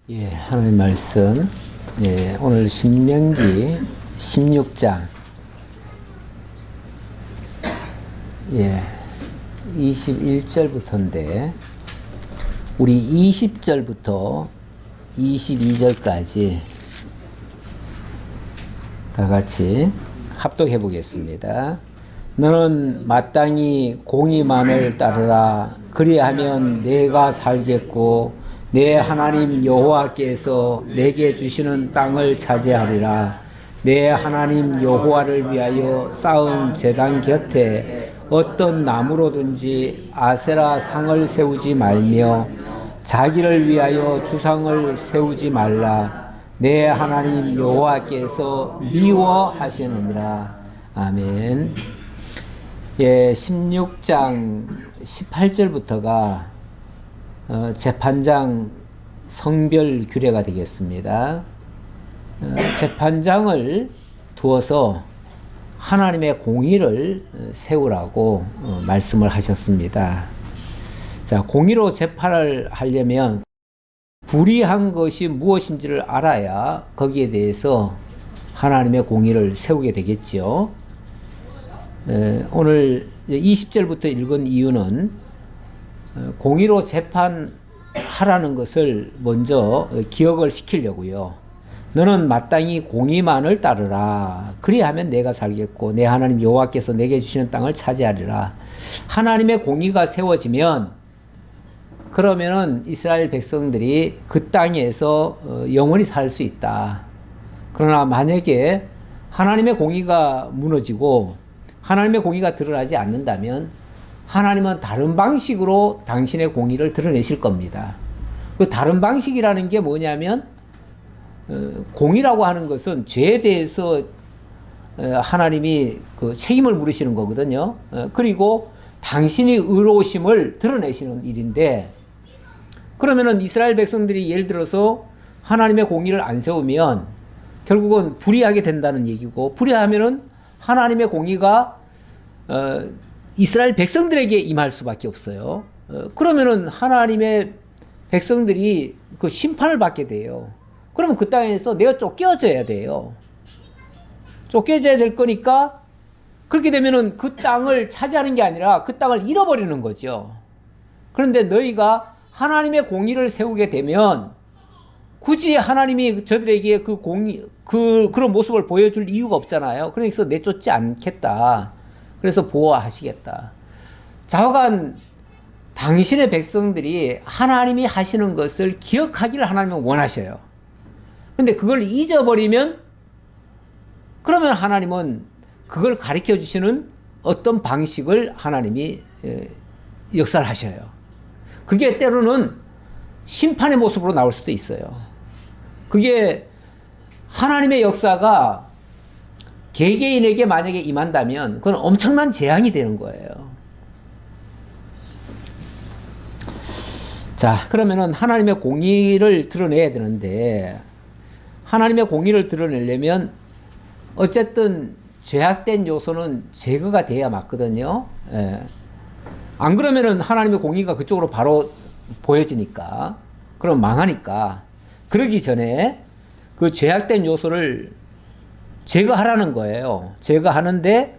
예, 하나님 말씀. 예, 오늘 신명기 16장. 예, 21절부터인데, 우리 20절부터 22절까지 다 같이 합독해 보겠습니다. 너는 마땅히 공의만을 따르라. 그리하면 내가 살겠고 내 하나님 여호와께서 내게 주시는 땅을 차지하리라. 내 하나님 여호와를 위하여 쌓은 제단 곁에 어떤 나무로든지 아세라 상을 세우지 말며 자기를 위하여 주상을 세우지 말라. 내 하나님 여호와께서 미워하시느니라. 아멘. 예, 16장 18절부터가 재판장 성별 규례가 되겠습니다. 재판장을 두어서 하나님의 공의를 세우라고 말씀을 하셨습니다. 자, 공의로 재판을 하려면 불의한 것이 무엇인지를 알아야 거기에 대해서 하나님의 공의를 세우게 되겠죠. 오늘 20절부터 읽은 이유는 공의로 재판하라는 것을 먼저 기억을 시키려고요. 너는 마땅히 공의만을 따르라. 그리하면 내가 살겠고 내 하나님 여호와께서 내게 주시는 땅을 차지하리라. 하나님의 공의가 세워지면 그러면은 이스라엘 백성들이 그 땅에서 영원히 살 수 있다. 그러나 만약에 하나님의 공의가 무너지고 하나님의 공의가 드러나지 않는다면 하나님은 다른 방식으로 당신의 공의를 드러내실 겁니다. 그 다른 방식이라는 게 뭐냐면 공의라고 하는 것은 죄에 대해서 하나님이 그 책임을 물으시는 거거든요. 그리고 당신이 의로우심을 드러내시는 일인데, 그러면은 이스라엘 백성들이 예를 들어서 하나님의 공의를 안 세우면 결국은 불의하게 된다는 얘기고, 불의하면은 하나님의 공의가 이스라엘 백성들에게 임할 수밖에 없어요. 그러면은 하나님의 백성들이 그 심판을 받게 돼요. 그러면 그 땅에서 내가 쫓겨져야 돼요. 쫓겨져야 될 거니까, 그렇게 되면은 그 땅을 차지하는 게 아니라 그 땅을 잃어버리는 거죠. 그런데 너희가 하나님의 공의를 세우게 되면 굳이 하나님이 저들에게 그 그런 모습을 보여줄 이유가 없잖아요. 그래서 내쫓지 않겠다. 그래서 보호하시겠다. 좌우간 당신의 백성들이 하나님이 하시는 것을 기억하기를 하나님은 원하셔요. 그런데 그걸 잊어버리면, 그러면 하나님은 그걸 가르쳐 주시는 어떤 방식을 하나님이 역사를 하셔요. 그게 때로는 심판의 모습으로 나올 수도 있어요. 그게 하나님의 역사가 개개인에게 만약에 임한다면 그건 엄청난 재앙이 되는 거예요. 자, 그러면은 하나님의 공의를 드러내야 되는데, 하나님의 공의를 드러내려면 어쨌든 죄악된 요소는 제거가 돼야 맞거든요. 예. 안 그러면은 하나님의 공의가 그쪽으로 바로 보여지니까, 그럼 망하니까, 그러기 전에 그 죄악된 요소를 제거하라는 거예요. 제거하는데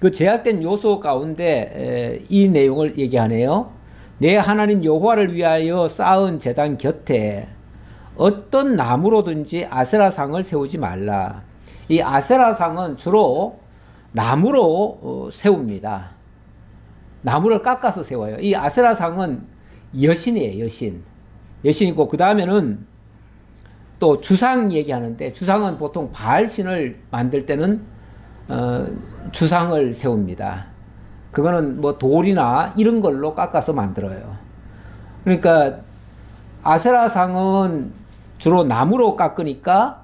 그 제약된 요소 가운데 이 내용을 얘기하네요. 내 하나님 여호와를 위하여 쌓은 제단 곁에 어떤 나무로든지 아세라상을 세우지 말라. 이 아세라상은 주로 나무로 세웁니다. 나무를 깎아서 세워요. 이 아세라상은 여신이에요. 여신이고, 그 다음에는 또 주상 얘기하는데, 주상은 보통 바알신을 만들 때는 주상을 세웁니다. 그거는 뭐 돌이나 이런 걸로 깎아서 만들어요. 그러니까 아세라상은 주로 나무로 깎으니까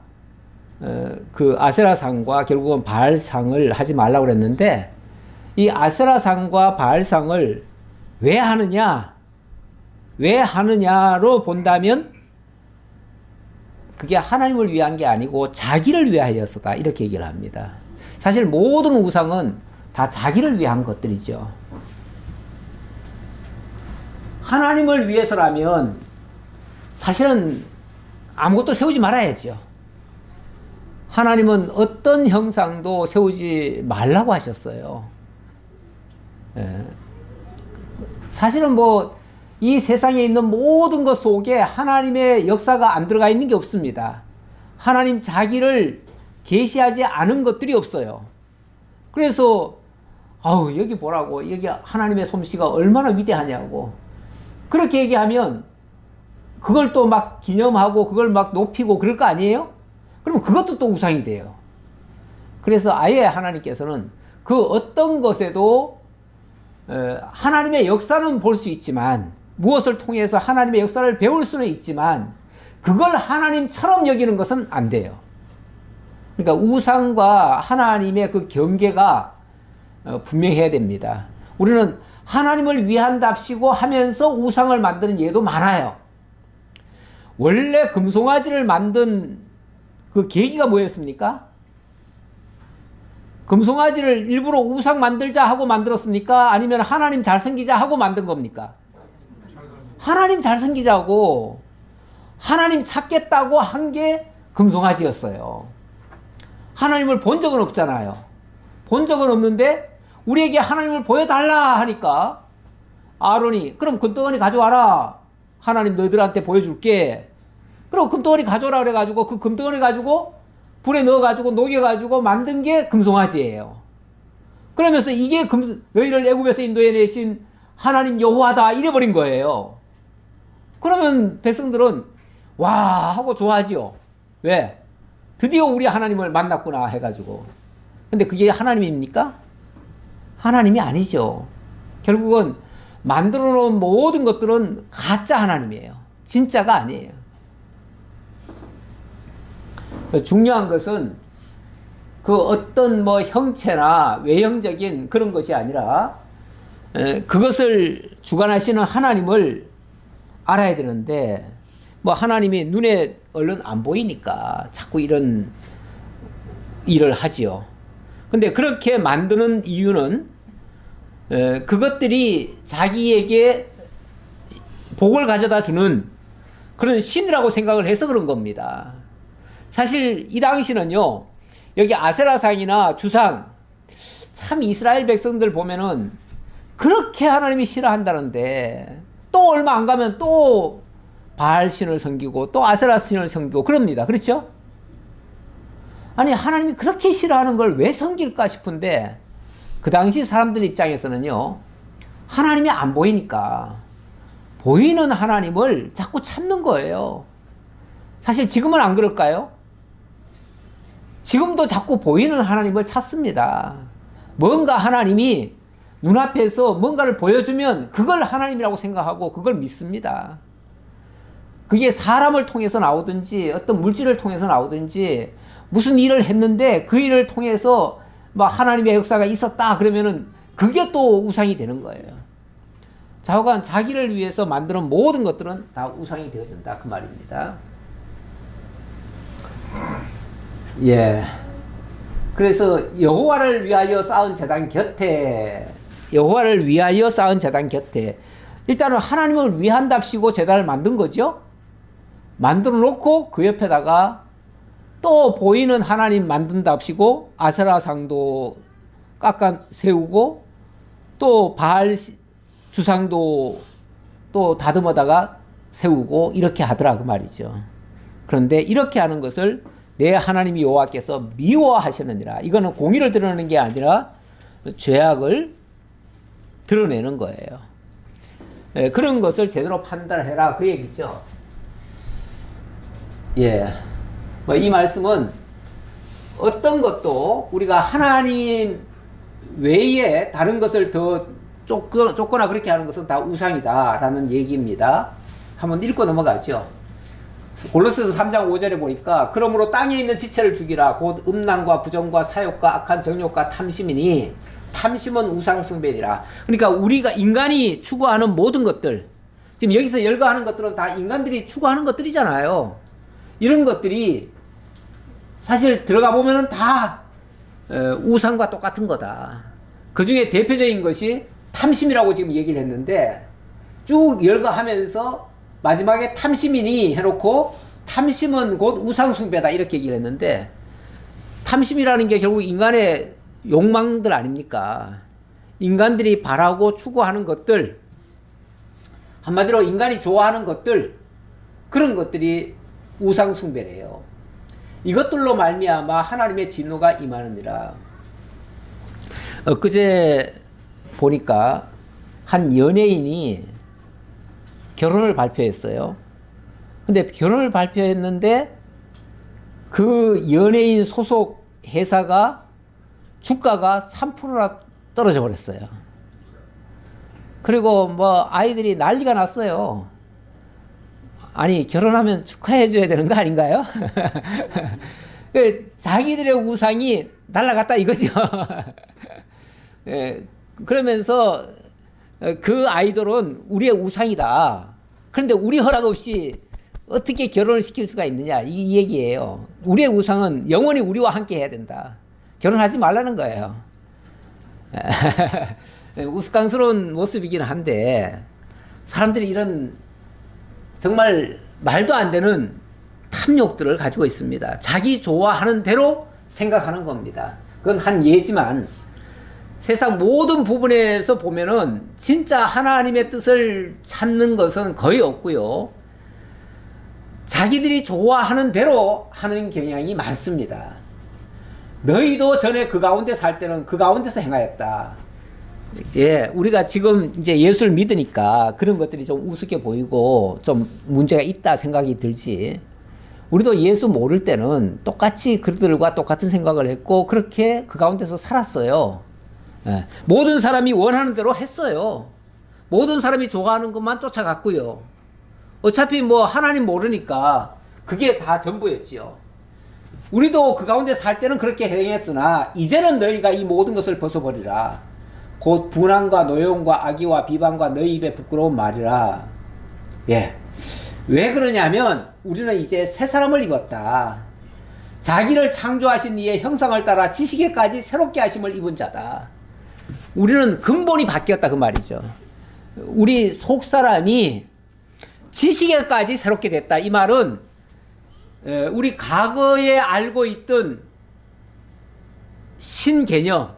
그 아세라상과 결국은 바알상을 하지 말라고 그랬는데, 이 아세라상과 바알상을 왜 하느냐로 본다면 그게 하나님을 위한 게 아니고 자기를 위하여서다, 이렇게 얘기를 합니다. 사실 모든 우상은 다 자기를 위한 것들이죠. 하나님을 위해서라면 사실은 아무것도 세우지 말아야죠. 하나님은 어떤 형상도 세우지 말라고 하셨어요. 예. 사실은 뭐 이 세상에 있는 모든 것 속에 하나님의 역사가 안 들어가 있는 게 없습니다. 하나님 자기를 계시하지 않은 것들이 없어요. 그래서 아우 여기 보라고, 여기 하나님의 솜씨가 얼마나 위대하냐고 그렇게 얘기하면 그걸 또 막 기념하고 그걸 막 높이고 그럴 거 아니에요? 그러면 그것도 또 우상이 돼요. 그래서 아예 하나님께서는 그 어떤 것에도 하나님의 역사는 볼 수 있지만, 무엇을 통해서 하나님의 역사를 배울 수는 있지만 그걸 하나님처럼 여기는 것은 안 돼요. 그러니까 우상과 하나님의 그 경계가 분명해야 됩니다. 우리는 하나님을 위한답시고 하면서 우상을 만드는 예도 많아요. 원래 금송아지를 만든 그 계기가 뭐였습니까? 금송아지를 일부러 우상 만들자 하고 만들었습니까? 아니면 하나님 잘생기자 하고 만든 겁니까? 하나님 잘생기자고, 하나님 찾겠다고 한 게 금송아지였어요. 하나님을 본 적은 없잖아요. 본 적은 없는데 우리에게 하나님을 보여달라 하니까 아론이 그럼 금덩어리 가져와라, 하나님 너희들한테 보여줄게. 그럼 금덩어리 가져오라 그래가지고 그 금덩어리 가지고 불에 넣어가지고 녹여가지고 만든 게 금송아지예요. 그러면서 이게 너희를 애굽에서 인도해내신 하나님 여호와다 이래버린 거예요. 그러면 백성들은 와 하고 좋아하지요. 왜? 드디어 우리 하나님을 만났구나 해가지고. 근데 그게 하나님입니까? 하나님이 아니죠. 결국은 만들어 놓은 모든 것들은 가짜 하나님이에요. 진짜가 아니에요. 중요한 것은 그 어떤 뭐 형체나 외형적인 그런 것이 아니라 그것을 주관하시는 하나님을 알아야 되는데, 뭐 하나님이 눈에 얼른 안 보이니까 자꾸 이런 일을 하지요. 근데 그렇게 만드는 이유는 그것들이 자기에게 복을 가져다 주는 그런 신이라고 생각을 해서 그런 겁니다. 사실 이 당시는요, 여기 아세라상이나 주상, 참 이스라엘 백성들 보면은 그렇게 하나님이 싫어한다는데 또 얼마 안 가면 또 바알 신을 섬기고 또 아세라 신을 섬기고 그럽니다. 그렇죠? 아니 하나님이 그렇게 싫어하는 걸 왜 섬길까 싶은데, 그 당시 사람들 입장에서는요, 하나님이 안 보이니까 보이는 하나님을 자꾸 찾는 거예요. 사실 지금은 안 그럴까요? 지금도 자꾸 보이는 하나님을 찾습니다. 뭔가 하나님이 눈앞에서 뭔가를 보여주면 그걸 하나님이라고 생각하고 그걸 믿습니다. 그게 사람을 통해서 나오든지 어떤 물질을 통해서 나오든지 무슨 일을 했는데 그 일을 통해서 뭐 하나님의 역사가 있었다 그러면은 그게 또 우상이 되는 거예요. 좌우간 자기를 위해서 만드는 모든 것들은 다 우상이 되어진다 그 말입니다. 예. 그래서 여호와를 위하여 쌓은 제단 곁에, 여호와를 위하여 쌓은 제단 곁에, 일단은 하나님을 위한답시고 제단을 만든 거죠. 만들어 놓고 그 옆에다가 또 보이는 하나님 만든답시고 아세라상도 깎아 세우고 또 바알 주상도 또 다듬어다가 세우고 이렇게 하더라 그 말이죠. 그런데 이렇게 하는 것을 내 하나님이 여호와께서 미워하시느니라. 이거는 공의를 드러내는 게 아니라 죄악을 드러내는 거예요. 예, 그런 것을 제대로 판단해라 그 얘기죠. 예, 뭐 이 말씀은 어떤 것도 우리가 하나님 외에 다른 것을 더 쫓거나 그렇게 하는 것은 다 우상이다라는 얘기입니다. 한번 읽고 넘어가죠. 골로새서 3장 5절에 보니까 그러므로 땅에 있는 지체를 죽이라. 곧 음란과 부정과 사욕과 악한 정욕과 탐심이니 탐심은 우상 숭배니라. 그러니까 우리가 인간이 추구하는 모든 것들, 지금 여기서 열거하는 것들은 다 인간들이 추구하는 것들이잖아요. 이런 것들이 사실 들어가 보면은 다 우상과 똑같은 거다. 그 중에 대표적인 것이 탐심이라고 지금 얘기를 했는데 쭉 열거하면서 마지막에 탐심이니 해놓고 탐심은 곧 우상숭배다 이렇게 얘기를 했는데, 탐심이라는 게 결국 인간의 욕망들 아닙니까? 인간들이 바라고 추구하는 것들, 한마디로 인간이 좋아하는 것들, 그런 것들이 우상숭배래요. 이것들로 말미암아 하나님의 진노가 임하느니라. 엊그제 보니까 한 연예인이 결혼을 발표했어요. 근데 결혼을 발표했는데 그 연예인 소속 회사가 주가가 3%나 떨어져 버렸어요. 그리고 뭐 아이들이 난리가 났어요. 아니, 결혼하면 축하해줘야 되는 거 아닌가요? 자기들의 우상이 날아갔다 이거죠. 그러면서 그 아이돌은 우리의 우상이다. 그런데 우리 허락 없이 어떻게 결혼을 시킬 수가 있느냐, 이 얘기예요. 우리의 우상은 영원히 우리와 함께 해야 된다. 결혼하지 말라는 거예요. 우스꽝스러운 모습이긴 한데, 사람들이 이런 정말 말도 안 되는 탐욕들을 가지고 있습니다. 자기 좋아하는 대로 생각하는 겁니다. 그건 한 예지만, 세상 모든 부분에서 보면은 진짜 하나님의 뜻을 찾는 것은 거의 없고요. 자기들이 좋아하는 대로 하는 경향이 많습니다. 너희도 전에 그 가운데 살 때는 그 가운데서 행하였다. 예, 우리가 지금 이제 예수를 믿으니까 그런 것들이 좀 우습게 보이고 좀 문제가 있다 생각이 들지. 우리도 예수 모를 때는 똑같이 그들과 똑같은 생각을 했고 그렇게 그 가운데서 살았어요. 예, 모든 사람이 원하는 대로 했어요. 모든 사람이 좋아하는 것만 쫓아갔고요. 어차피 뭐 하나님 모르니까 그게 다 전부였지요. 우리도 그 가운데 살 때는 그렇게 행했으나 이제는 너희가 이 모든 것을 벗어버리라. 곧 분한과 노여움과 악의와 비방과 너희 입에 부끄러운 말이라. 예. 왜 그러냐면 우리는 이제 새 사람을 입었다. 자기를 창조하신 이의 형상을 따라 지식에까지 새롭게 하심을 입은 자다. 우리는 근본이 바뀌었다 그 말이죠. 우리 속사람이 지식에까지 새롭게 됐다. 이 말은 우리 과거에 알고 있던 신개념,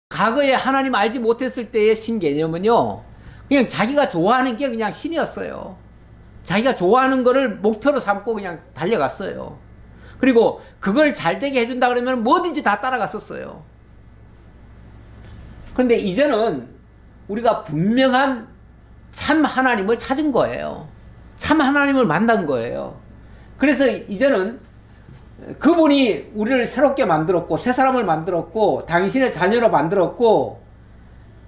과거에 하나님 알지 못했을 때의 신개념은요, 그냥 자기가 좋아하는 게 그냥 신이었어요. 자기가 좋아하는 거를 목표로 삼고 그냥 달려갔어요. 그리고 그걸 잘 되게 해준다 그러면 뭐든지 다 따라갔었어요. 그런데 이제는 우리가 분명한 참 하나님을 찾은 거예요. 참 하나님을 만난 거예요. 그래서 이제는 그분이 우리를 새롭게 만들었고 새 사람을 만들었고 당신의 자녀로 만들었고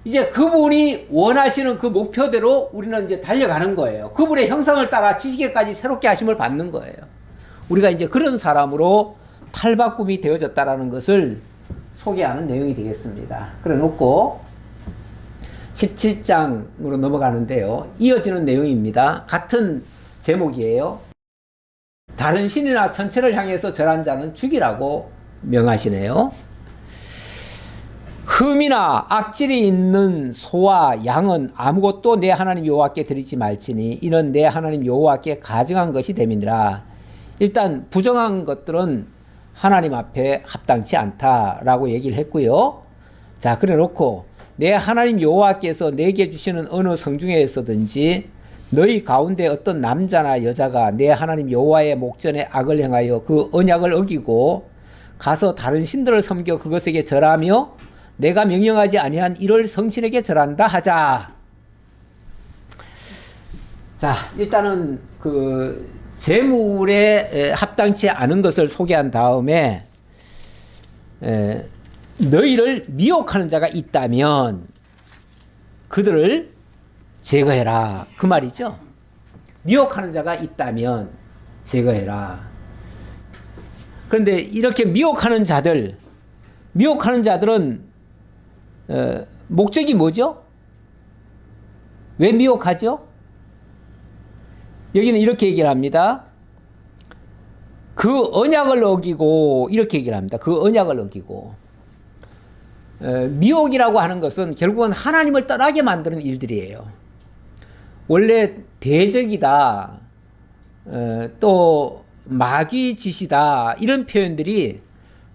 이제 그분이 원하시는 그 목표대로 우리는 이제 달려가는 거예요. 그분의 형상을 따라 지식에까지 새롭게 하심을 받는 거예요. 우리가 이제 그런 사람으로 탈바꿈이 되어졌다라는 것을 소개하는 내용이 되겠습니다. 그래 놓고 17장으로 넘어가는데요. 이어지는 내용입니다. 같은 제목이에요. 다른 신이나 천체를 향해서 절한 자는 죽이라고 명하시네요. 흠이나 악질이 있는 소와 양은 아무것도 내 하나님 여호와께 드리지 말지니 이는 내 하나님 여호와께 가증한 것이 됨이니라. 일단 부정한 것들은 하나님 앞에 합당치 않다라고 얘기를 했고요. 자, 그래 놓고 내 하나님 여호와께서 내게 주시는 어느 성중에서든지 너희 가운데 어떤 남자나 여자가 내 하나님 여호와의 목전에 악을 행하여 그 언약을 어기고 가서 다른 신들을 섬겨 그것에게 절하며 내가 명령하지 아니한 이를 성신에게 절한다 하자. 자, 일단은 그 재물에 합당치 않은 것을 소개한 다음에 너희를 미혹하는 자가 있다면 그들을 제거해라. 그 말이죠. 미혹하는 자가 있다면 제거해라. 그런데 이렇게 미혹하는 자들은 목적이 뭐죠? 왜 미혹하죠? 여기는 이렇게 얘기를 합니다. 그 언약을 어기고 이렇게 얘기를 합니다. 그 언약을 어기고 미혹이라고 하는 것은 결국은 하나님을 떠나게 만드는 일들이에요. 원래 대적이다. 또 마귀 짓이다 이런 표현들이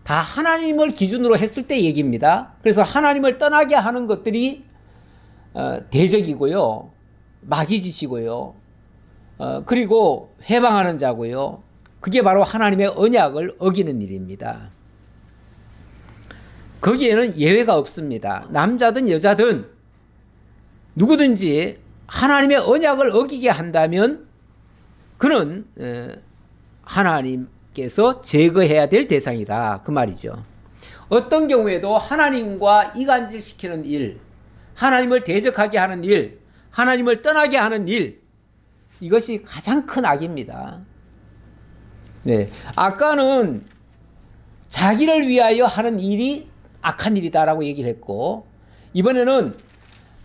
다 하나님을 기준으로 했을 때 얘기입니다. 그래서 하나님을 떠나게 하는 것들이 대적이고요, 마귀 짓이고요, 그리고 회방하는 자고요. 그게 바로 하나님의 언약을 어기는 일입니다. 거기에는 예외가 없습니다. 남자든 여자든 누구든지 하나님의 언약을 어기게 한다면 그는 하나님께서 제거해야 될 대상이다 그 말이죠. 어떤 경우에도 하나님과 이간질시키는 일, 하나님을 대적하게 하는 일, 하나님을 떠나게 하는 일, 이것이 가장 큰 악입니다. 네, 아까는 자기를 위하여 하는 일이 악한 일이다라고 얘기를 했고, 이번에는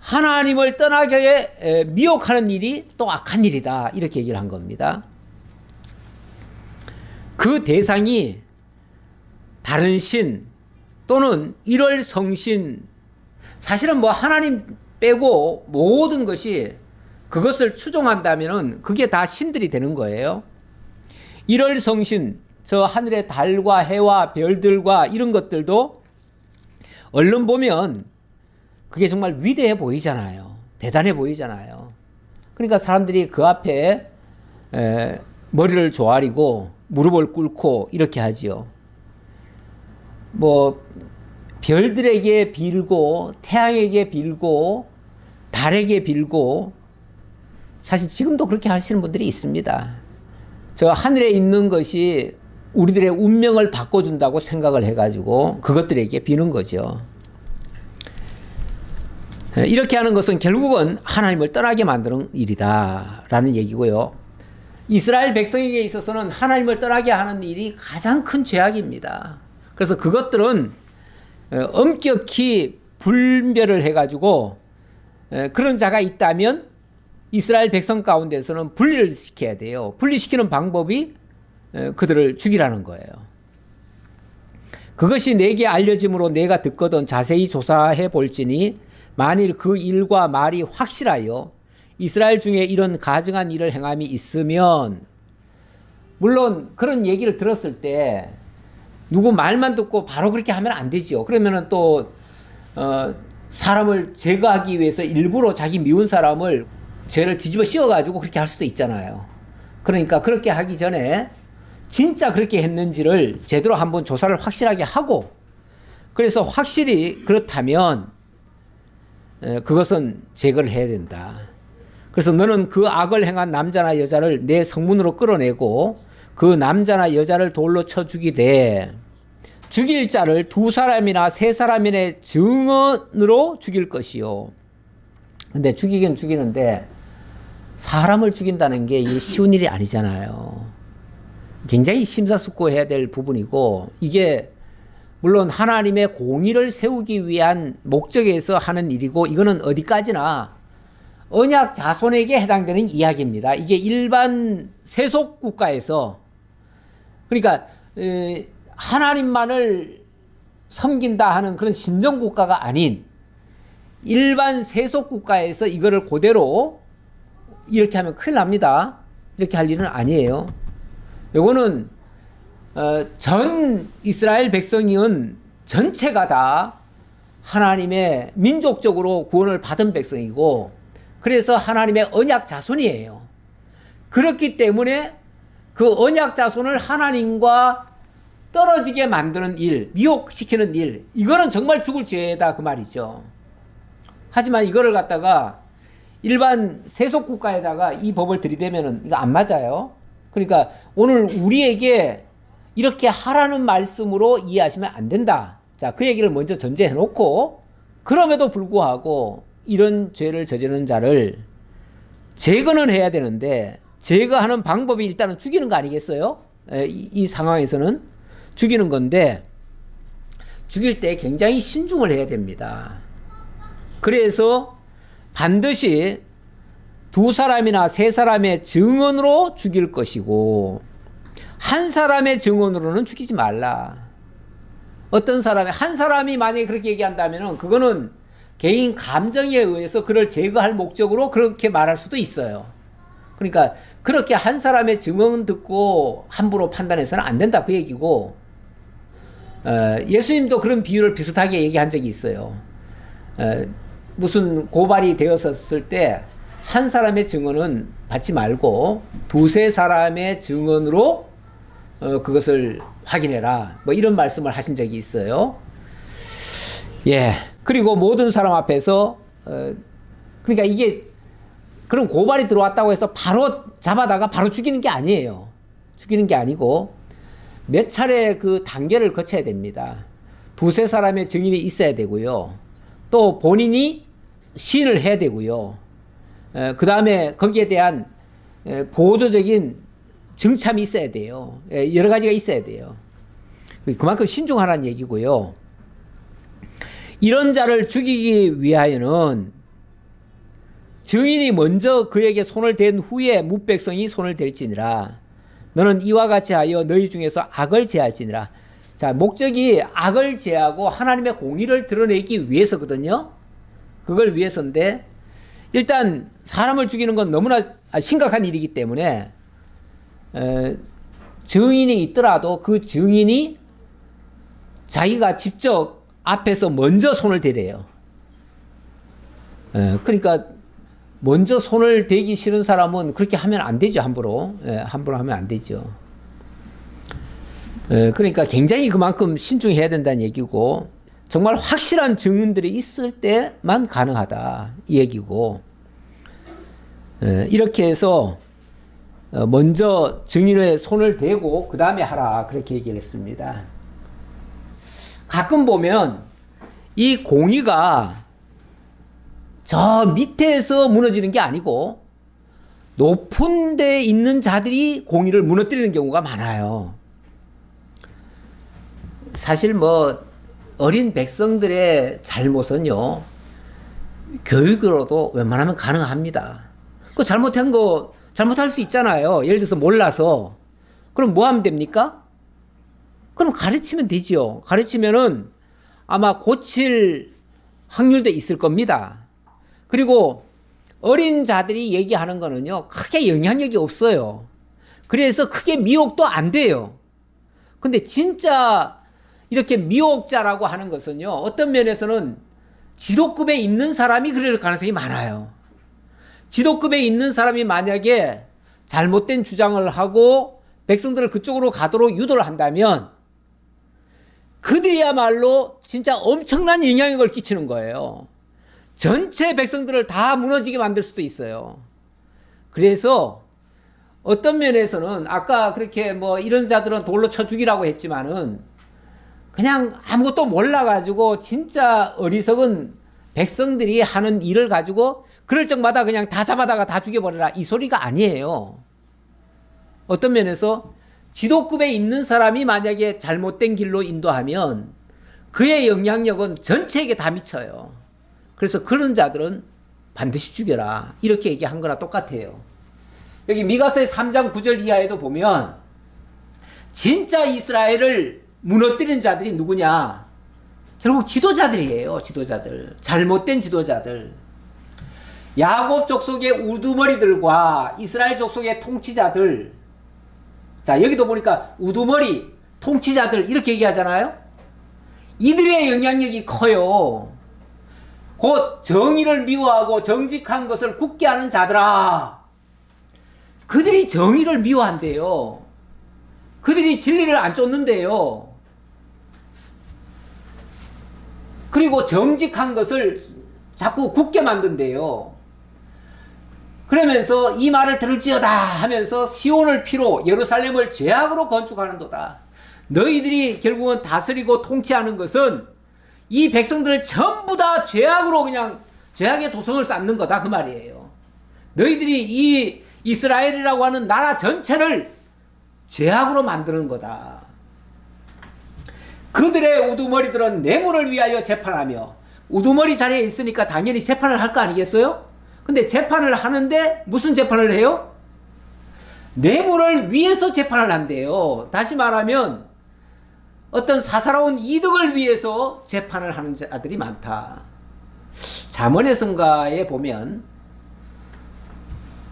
하나님을 떠나게 미혹하는 일이 또 악한 일이다 이렇게 얘기를 한 겁니다. 그 대상이 다른 신 또는 일월성신, 사실은 뭐 하나님 빼고 모든 것이 그것을 추종한다면 그게 다 신들이 되는 거예요. 일월성신, 저 하늘의 달과 해와 별들과 이런 것들도 얼른 보면 그게 정말 위대해 보이잖아요. 대단해 보이잖아요. 그러니까 사람들이 그 앞에 머리를 조아리고 무릎을 꿇고 이렇게 하지요. 뭐 별들에게 빌고 태양에게 빌고 달에게 빌고, 사실 지금도 그렇게 하시는 분들이 있습니다. 저 하늘에 있는 것이 우리들의 운명을 바꿔준다고 생각을 해가지고 그것들에게 비는 거죠. 이렇게 하는 것은 결국은 하나님을 떠나게 만드는 일이다 라는 얘기고요. 이스라엘 백성에게 있어서는 하나님을 떠나게 하는 일이 가장 큰 죄악입니다. 그래서 그것들은 엄격히 분별을 해가지고 그런 자가 있다면 이스라엘 백성 가운데서는 분리를 시켜야 돼요. 분리시키는 방법이 그들을 죽이라는 거예요. 그것이 내게 알려짐으로 내가 듣거든 자세히 조사해 볼지니 만일 그 일과 말이 확실하여 이스라엘 중에 이런 가증한 일을 행함이 있으면, 물론 그런 얘기를 들었을 때 누구 말만 듣고 바로 그렇게 하면 안 되죠. 그러면은 또 사람을 제거하기 위해서 일부러 자기 미운 사람을 죄를 뒤집어 씌워가지고 그렇게 할 수도 있잖아요. 그러니까 그렇게 하기 전에 진짜 그렇게 했는지를 제대로 한번 조사를 확실하게 하고, 그래서 확실히 그렇다면 그것은 제거를 해야 된다. 그래서 너는 그 악을 행한 남자나 여자를 내 성문으로 끌어내고 그 남자나 여자를 돌로 쳐 죽이되 죽일 자를 2사람이나 3사람의 증언으로 죽일 것이요. 근데 죽이긴 죽이는데 사람을 죽인다는 게 이게 쉬운 일이 아니잖아요. 굉장히 심사숙고해야 될 부분이고, 이게 물론 하나님의 공의를 세우기 위한 목적에서 하는 일이고, 이거는 어디까지나 언약 자손에게 해당되는 이야기입니다. 이게 일반 세속 국가에서, 그러니까 하나님만을 섬긴다 하는 그런 신정 국가가 아닌 일반 세속 국가에서 이거를 그대로 이렇게 하면 큰일 납니다. 이렇게 할 일은 아니에요. 요거는 전 이스라엘 백성은 전체가 다 하나님의 민족적으로 구원을 받은 백성이고, 그래서 하나님의 언약 자손이에요. 그렇기 때문에 그 언약 자손을 하나님과 떨어지게 만드는 일, 미혹시키는 일, 이거는 정말 죽을 죄다 그 말이죠. 하지만 이거를 갖다가 일반 세속 국가에다가 이 법을 들이대면은 이거 안 맞아요. 그러니까 오늘 우리에게 이렇게 하라는 말씀으로 이해하시면 안 된다. 자, 그 얘기를 먼저 전제해 놓고, 그럼에도 불구하고 이런 죄를 저지르는 자를 제거는 해야 되는데, 제거하는 방법이 일단은 죽이는 거 아니겠어요? 이 상황에서는 죽이는 건데, 죽일 때 굉장히 신중을 해야 됩니다. 그래서 반드시 2사람이나 3사람의 증언으로 죽일 것이고, 1사람의 증언으로는 죽이지 말라. 어떤 사람이, 1사람이 만약에 그렇게 얘기한다면 그거는 개인 감정에 의해서 그를 제거할 목적으로 그렇게 말할 수도 있어요. 그러니까 그렇게 한 사람의 증언 듣고 함부로 판단해서는 안 된다 그 얘기고, 예수님도 그런 비유를 비슷하게 얘기한 적이 있어요. 무슨 고발이 되었을 때 한 사람의 증언은 받지 말고 두세 사람의 증언으로 그것을 확인해라, 뭐 이런 말씀을 하신 적이 있어요. 예. 그리고 모든 사람 앞에서 그러니까 이게 그런 고발이 들어왔다고 해서 바로 잡아다가 바로 죽이는 게 아니에요. 죽이는 게 아니고 몇 차례 그 단계를 거쳐야 됩니다. 두세 사람의 증인이 있어야 되고요. 또 본인이 시인을 해야 되고요. 그 다음에 거기에 대한 보조적인 증참이 있어야 돼요. 여러 가지가 있어야 돼요. 그만큼 신중하라는 얘기고요. 이런 자를 죽이기 위하여는 증인이 먼저 그에게 손을 댄 후에 뭇백성이 손을 댈지니라. 너는 이와 같이 하여 너희 중에서 악을 제할지니라. 자, 목적이 악을 제하고 하나님의 공의를 드러내기 위해서거든요. 그걸 위해서인데, 일단 사람을 죽이는 건 너무나 심각한 일이기 때문에 증인이 있더라도 그 증인이 자기가 직접 앞에서 먼저 손을 대래요. 그러니까 먼저 손을 대기 싫은 사람은 그렇게 하면 안 되죠. 함부로. 함부로 하면 안 되죠. 그러니까 굉장히 그만큼 신중해야 된다는 얘기고, 정말 확실한 증인들이 있을 때만 가능하다 이 얘기고, 이렇게 해서 먼저 증인의 손을 대고 그 다음에 하라 그렇게 얘기를 했습니다. 가끔 보면 이 공의가 저 밑에서 무너지는 게 아니고 높은 데 있는 자들이 공의를 무너뜨리는 경우가 많아요. 사실 뭐 어린 백성들의 잘못은요, 교육으로도 웬만하면 가능합니다. 그 잘못한 거 잘못할 수 있잖아요. 예를 들어서 몰라서. 그럼 뭐 하면 됩니까? 그럼 가르치면 되죠. 가르치면은 아마 고칠 확률도 있을 겁니다. 그리고 어린 자들이 얘기하는 거는요, 크게 영향력이 없어요. 그래서 크게 미혹도 안 돼요. 근데 진짜 이렇게 미혹자라고 하는 것은요, 어떤 면에서는 지도급에 있는 사람이 그럴 가능성이 많아요. 지도급에 있는 사람이 만약에 잘못된 주장을 하고 백성들을 그쪽으로 가도록 유도를 한다면 그들이야말로 진짜 엄청난 영향력을 끼치는 거예요. 전체 백성들을 다 무너지게 만들 수도 있어요. 그래서 어떤 면에서는 아까 그렇게 뭐 이런 자들은 돌로 쳐 죽이라고 했지만은 그냥 아무것도 몰라가지고 진짜 어리석은 백성들이 하는 일을 가지고 그럴 적마다 그냥 다 잡아다가 다 죽여버려라 이 소리가 아니에요. 어떤 면에서 지도급에 있는 사람이 만약에 잘못된 길로 인도하면 그의 영향력은 전체에게 다 미쳐요. 그래서 그런 자들은 반드시 죽여라 이렇게 얘기한 거나 똑같아요. 여기 미가서의 3장 9절 이하에도 보면 진짜 이스라엘을 무너뜨린 자들이 누구냐? 결국 지도자들이에요. 지도자들. 잘못된 지도자들. 야곱 족속의 우두머리들과 이스라엘 족속의 통치자들. 자, 여기도 보니까 우두머리, 통치자들 이렇게 얘기하잖아요. 이들의 영향력이 커요. 곧 정의를 미워하고 정직한 것을 굳게 하는 자들아. 그들이 정의를 미워한대요. 그들이 진리를 안 쫓는데요. 그리고 정직한 것을 자꾸 굳게 만든대요. 그러면서 이 말을 들을지어다 하면서 시온을 피로 예루살렘을 죄악으로 건축하는도다. 너희들이 결국은 다스리고 통치하는 것은 이 백성들을 전부 다 죄악으로 그냥 죄악의 도성을 쌓는 거다 그 말이에요. 너희들이 이 이스라엘이라고 하는 나라 전체를 죄악으로 만드는 거다. 그들의 우두머리들은 뇌물을 위하여 재판하며, 우두머리 자리에 있으니까 당연히 재판을 할 거 아니겠어요? 근데 재판을 하는데 무슨 재판을 해요? 뇌물을 위해서 재판을 한대요. 다시 말하면 어떤 사사로운 이득을 위해서 재판을 하는 자들이 많다. 잠언의 성가에 보면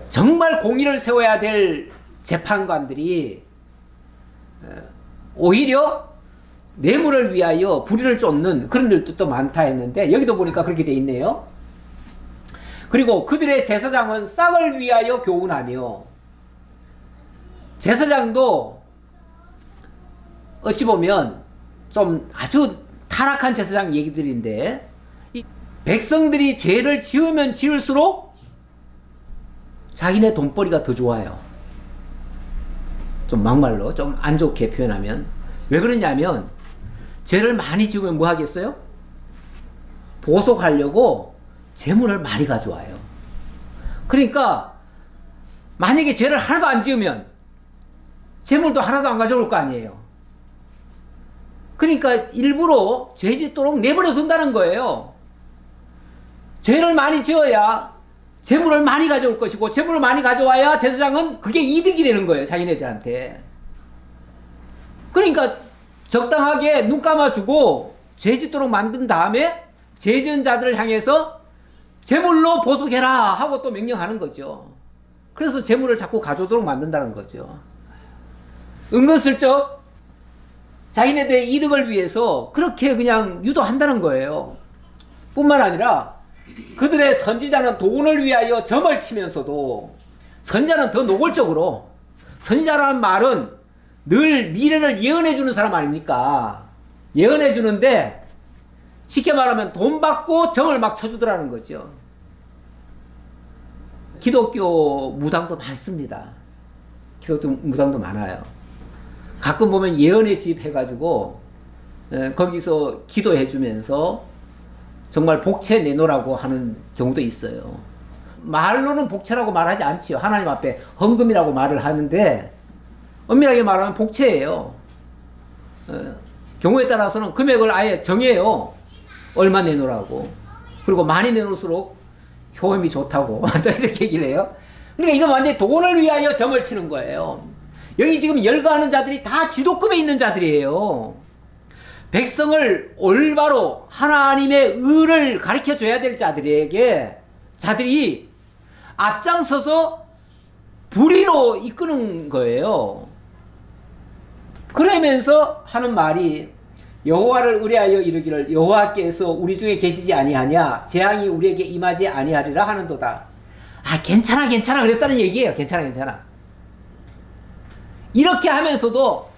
정말 공의를 세워야 될 재판관들이 오히려 뇌물을 위하여 불의를 쫓는 그런 일도 또 많다 했는데 여기도 보니까 그렇게 돼 있네요. 그리고 그들의 제사장은 싹을 위하여 교훈하며, 제사장도 어찌 보면 좀 아주 타락한 제사장 얘기들인데, 이 백성들이 죄를 지으면 지을수록 자기네 돈벌이가 더 좋아요. 좀 막말로 좀 안 좋게 표현하면. 왜 그러냐면 죄를 많이 지으면 뭐 하겠어요? 보속하려고 재물을 많이 가져와요. 그러니까 만약에 죄를 하나도 안 지으면 재물도 하나도 안 가져올 거 아니에요. 그러니까 일부러 죄 짓도록 내버려 둔다는 거예요. 죄를 많이 지어야 재물을 많이 가져올 것이고, 재물을 많이 가져와야 제사장은 그게 이득이 되는 거예요, 자기네들한테. 그러니까 적당하게 눈 감아주고 죄 짓도록 만든 다음에 죄 지은 자들을 향해서 재물로 보속해라 하고 또 명령하는 거죠. 그래서 재물을 자꾸 가져오도록 만든다는 거죠. 은근슬쩍 자기네들의 이득을 위해서 그렇게 그냥 유도한다는 거예요. 뿐만 아니라 그들의 선지자는 돈을 위하여 점을 치면서도, 선지자는 더 노골적으로, 선지자라는 말은 늘 미래를 예언해 주는 사람 아닙니까? 예언해 주는데 쉽게 말하면 돈 받고 점을 막 쳐주더라는 거죠. 기독교 무당도 많습니다. 기독교 무당도 많아요. 가끔 보면 예언의 집 해가지고 거기서 기도해 주면서 정말 복채 내놓으라고 하는 경우도 있어요. 말로는 복채라고 말하지 않지요. 하나님 앞에 헌금이라고 말을 하는데 엄밀하게 말하면 복채예요. 경우에 따라서는 금액을 아예 정해요. 얼마 내놓으라고. 그리고 많이 내놓을수록 효험이 좋다고 이렇게 얘기를 해요. 그러니까 이건 완전히 돈을 위하여 점을 치는 거예요. 여기 지금 열거하는 자들이 다 지도급에 있는 자들이에요. 백성을 올바로 하나님의 의를 가르쳐 줘야 될 자들이 앞장서서 불의로 이끄는 거예요. 그러면서 하는 말이, 여호와를 의뢰하여 이르기를 여호와께서 우리 중에 계시지 아니하냐, 재앙이 우리에게 임하지 아니하리라 하는도다. 아, 괜찮아 그랬다는 얘기예요. 괜찮아. 이렇게 하면서도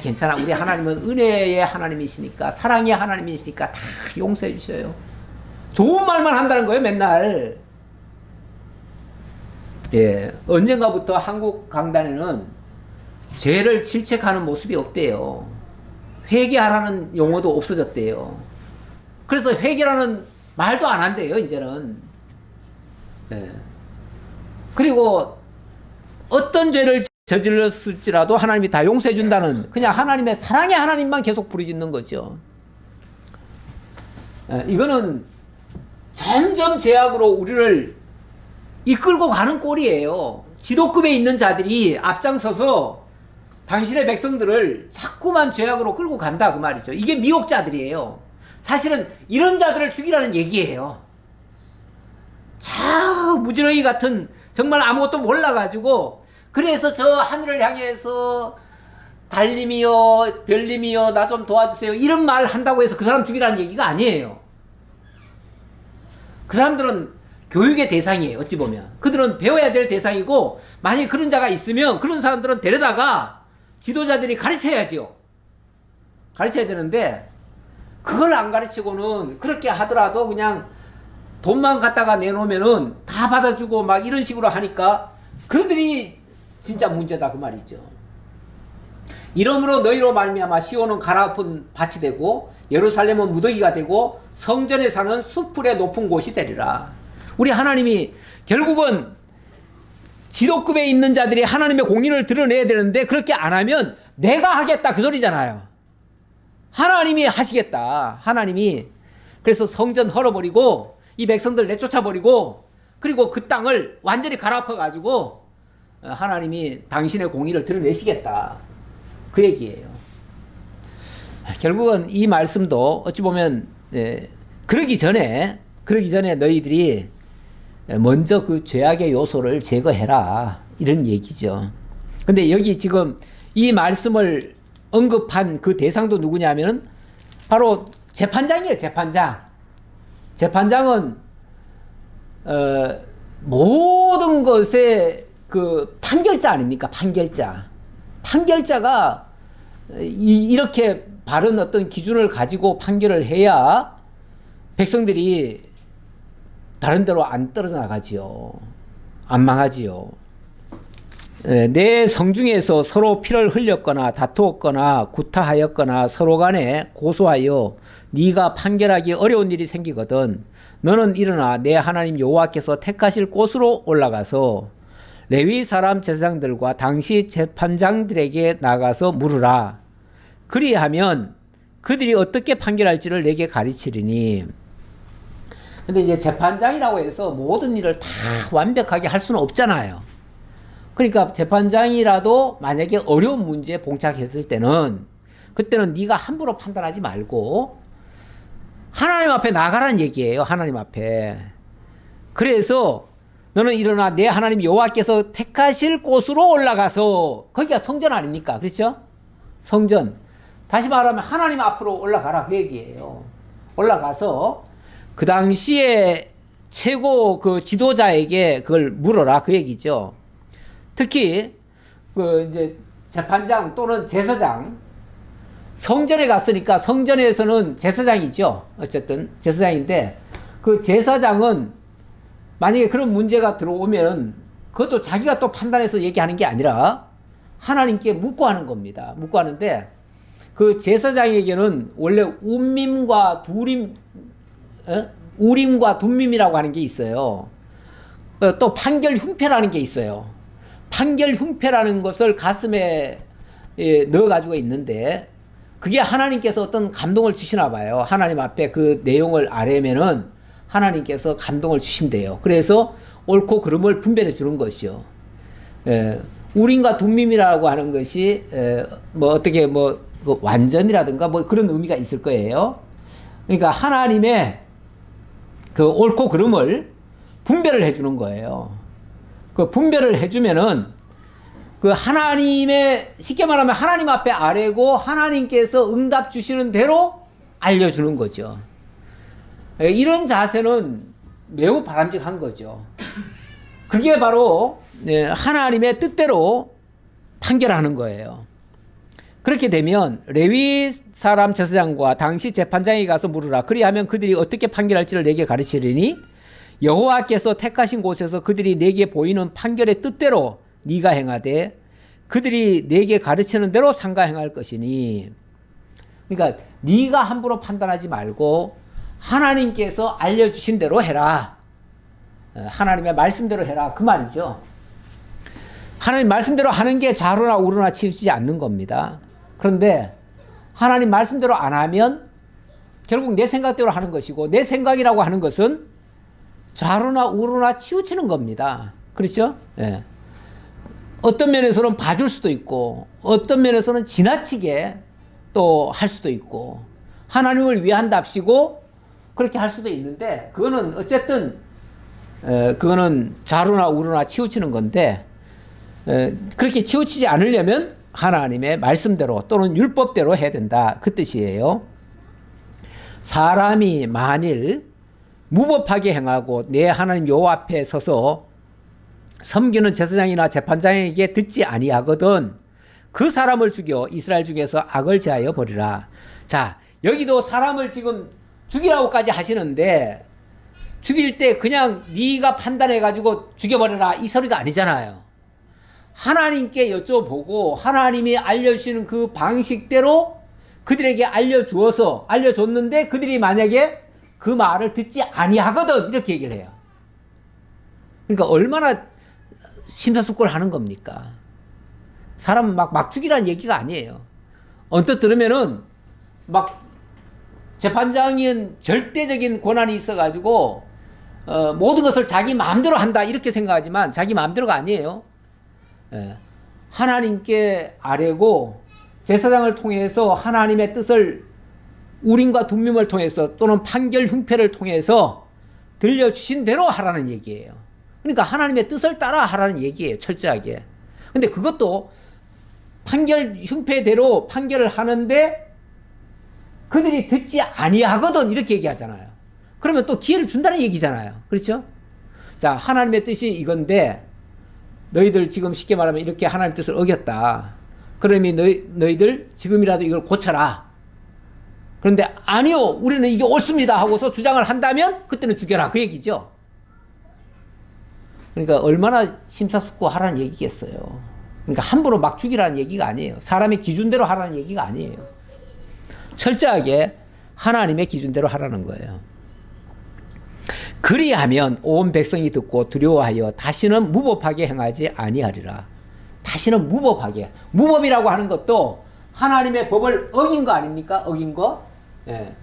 괜찮아, 우리 하나님은 은혜의 하나님이시니까, 사랑의 하나님이시니까 다 용서해 주셔요. 좋은 말만 한다는 거예요, 맨날. 예, 언젠가부터 한국 강단에는 죄를 질책하는 모습이 없대요. 회개하라는 용어도 없어졌대요. 그래서 회개라는 말도 안 한대요, 이제는. 예. 그리고 어떤 죄를 저질렀을지라도 하나님이 다 용서해 준다는, 그냥 하나님의 사랑의 하나님만 계속 부르짖는 거죠. 이거는 점점 죄악으로 우리를 이끌고 가는 꼴이에요. 지도급에 있는 자들이 앞장서서 당신의 백성들을 자꾸만 죄악으로 끌고 간다, 그 말이죠. 이게 미혹자들이에요. 사실은 이런 자들을 죽이라는 얘기예요. 참 무지렁이 같은, 정말 아무것도 몰라가지고, 그래서 저 하늘을 향해서 달님이여 별님이여 나 좀 도와주세요 이런 말 한다고 해서 그 사람 죽이라는 얘기가 아니에요. 그 사람들은 교육의 대상이에요. 어찌 보면 그들은 배워야 될 대상이고, 만약에 그런 자가 있으면 그런 사람들은 데려다가 지도자들이 가르쳐야지요. 가르쳐야 되는데 그걸 안 가르치고는, 그렇게 하더라도 그냥 돈만 갖다가 내놓으면은 다 받아주고 막 이런 식으로 하니까 그들이 진짜 문제다, 그 말이죠. 이러므로 너희로 말미암아 시온은 가라앉은 밭이 되고 예루살렘은 무더기가 되고 성전에 사는 수풀의 높은 곳이 되리라. 우리 하나님이 결국은 지도급에 있는 자들이 하나님의 공의를 드러내야 되는데, 그렇게 안 하면 내가 하겠다 그 소리잖아요. 하나님이 하시겠다. 하나님이 그래서 성전 헐어버리고 이 백성들 내쫓아버리고, 그리고 그 땅을 완전히 갈아엎어가지고 하나님이 당신의 공의를 드러내시겠다, 그 얘기예요. 결국은 이 말씀도 어찌 보면 그러기 전에 너희들이 먼저 그 죄악의 요소를 제거해라. 이런 얘기죠. 근데 여기 지금 이 말씀을 언급한 그 대상도 누구냐면은 바로 재판장이에요. 재판장. 재판장은 모든 것의 그 판결자 아닙니까? 판결자. 판결자가 이렇게 바른 어떤 기준을 가지고 판결을 해야 백성들이 다른 데로 안 떨어져 나가지요. 안 망하지요. 내 성중에서 서로 피를 흘렸거나 다투었거나 구타하였거나 서로 간에 고소하여 네가 판결하기 어려운 일이 생기거든 너는 일어나 내 하나님 여호와께서 택하실 곳으로 올라가서 레위 사람 제사장들과 당시 재판장들에게 나가서 물으라. 그리하면 그들이 어떻게 판결할지를 내게 가르치리니. 근데 이제 재판장이라고 해서 모든 일을 다 완벽하게 할 수는 없잖아요. 그러니까 재판장이라도 만약에 어려운 문제에 봉착했을 때는 그때는 네가 함부로 판단하지 말고 하나님 앞에 나가라는 얘기예요. 하나님 앞에. 그래서 너는 일어나 내 하나님 여호와께서 택하실 곳으로 올라가서 거기가 성전 아닙니까? 그렇죠? 성전. 다시 말하면 하나님 앞으로 올라가라 그 얘기예요. 올라가서 그 당시에 최고 그 지도자에게 그걸 물어라 그 얘기죠. 특히 그 이제 재판장 또는 제사장 성전에 갔으니까 성전에서는 제사장이죠. 어쨌든 제사장인데 그 제사장은 만약에 그런 문제가 들어오면 그것도 자기가 또 판단해서 얘기하는 게 아니라 하나님께 묻고 하는 겁니다. 묻고 하는데 그 제사장에게는 원래 우림과 둠밈이라고 하는 게 있어요. 또 판결 흉패라는 게 있어요. 판결 흉패라는 것을 가슴에 넣어가지고 있는데 그게 하나님께서 어떤 감동을 주시나 봐요. 하나님 앞에 그 내용을 아뢰면은 하나님께서 감동을 주신대요. 그래서 옳고 그름을 분별해 주는 것이요. 우림과 둠밈이라고 하는 것이 뭐 어떻게 뭐 완전이라든가 뭐 그런 의미가 있을 거예요. 그러니까 하나님의 그 옳고 그름을 분별을 해주는 거예요. 그 분별을 해주면은 그 하나님의 쉽게 말하면 하나님 앞에 아뢰고 하나님께서 응답 주시는 대로 알려주는 거죠. 이런 자세는 매우 바람직한 거죠. 그게 바로 하나님의 뜻대로 판결하는 거예요. 그렇게 되면 레위 사람 제사장과 당시 재판장에 가서 물으라. 그리하면 그들이 어떻게 판결할지를 내게 가르치리니 여호와께서 택하신 곳에서 그들이 내게 보이는 판결의 뜻대로 네가 행하되 그들이 내게 가르치는 대로 상가 행할 것이니. 그러니까 네가 함부로 판단하지 말고 하나님께서 알려주신 대로 해라. 하나님의 말씀대로 해라 그 말이죠. 하나님 말씀대로 하는 게 좌로나 우로나 치우치지 않는 겁니다. 그런데 하나님 말씀대로 안 하면 결국 내 생각대로 하는 것이고 내 생각이라고 하는 것은 좌로나 우로나 치우치는 겁니다. 그렇죠? 예. 어떤 면에서는 봐줄 수도 있고 어떤 면에서는 지나치게 또 할 수도 있고 하나님을 위한답시고 그렇게 할 수도 있는데 그거는 어쨌든 그거는 좌로나 우로나 치우치는 건데 그렇게 치우치지 않으려면 하나님의 말씀대로 또는 율법대로 해야 된다 그 뜻이에요. 사람이 만일 무법하게 행하고 내 하나님 여호와 앞에 서서 섬기는 제사장이나 재판장에게 듣지 아니하거든 그 사람을 죽여 이스라엘 중에서 악을 제하여 버리라. 자, 여기도 사람을 지금 죽이라고까지 하시는데 죽일 때 그냥 네가 판단해가지고 죽여버려라 이 소리가 아니잖아요. 하나님께 여쭤보고 하나님이 알려주시는 그 방식대로 그들에게 알려줬는데 그들이 만약에 그 말을 듣지 아니하거든 이렇게 얘기를 해요. 그러니까 얼마나 심사숙고를 하는 겁니까? 사람 막 죽이라는 얘기가 아니에요. 언뜻 들으면은 막 재판장인 절대적인 권한이 있어가지고 모든 것을 자기 마음대로 한다 이렇게 생각하지만 자기 마음대로가 아니에요. 하나님께 아뢰고 제사장을 통해서 하나님의 뜻을 우림과 둠밈을 통해서 또는 판결 흉패를 통해서 들려주신 대로 하라는 얘기예요. 그러니까 하나님의 뜻을 따라 하라는 얘기예요. 철저하게. 근데 그것도 판결 형패대로 판결을 하는데 그들이 듣지 아니하거든 이렇게 얘기하잖아요. 그러면 또 기회를 준다는 얘기잖아요. 그렇죠? 자, 하나님의 뜻이 이건데 너희들 지금 쉽게 말하면 이렇게 하나님의 뜻을 어겼다. 그러면 너희들 지금이라도 이걸 고쳐라. 그런데 아니요, 우리는 이게 옳습니다 하고서 주장을 한다면 그때는 죽여라 그 얘기죠. 그러니까 얼마나 심사숙고하라는 얘기겠어요. 그러니까 함부로 막 죽이라는 얘기가 아니에요. 사람의 기준대로 하라는 얘기가 아니에요. 철저하게 하나님의 기준대로 하라는 거예요. 그리하면 온 백성이 듣고 두려워하여 다시는 무법하게 행하지 아니하리라. 다시는 무법하게. 무법이라고 하는 것도 하나님의 법을 어긴 거 아닙니까? 어긴 거. 예.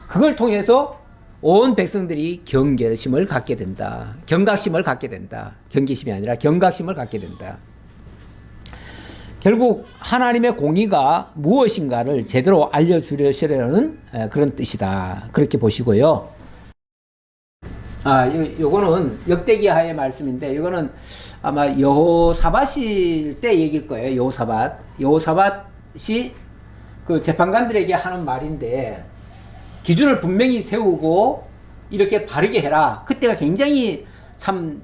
그걸 통해서 온 백성들이 경계심을 갖게 된다. 경각심을 갖게 된다. 경계심이 아니라 경각심을 갖게 된다. 결국 하나님의 공의가 무엇인가를 제대로 알려주려는 그런 뜻이다. 그렇게 보시고요. 요거는 역대기하의 말씀인데, 이거는 아마 여호사밧일 때 얘기일 거예요. 여호사밧이 그 재판관들에게 하는 말인데, 기준을 분명히 세우고 이렇게 바르게 해라. 그때가 굉장히 참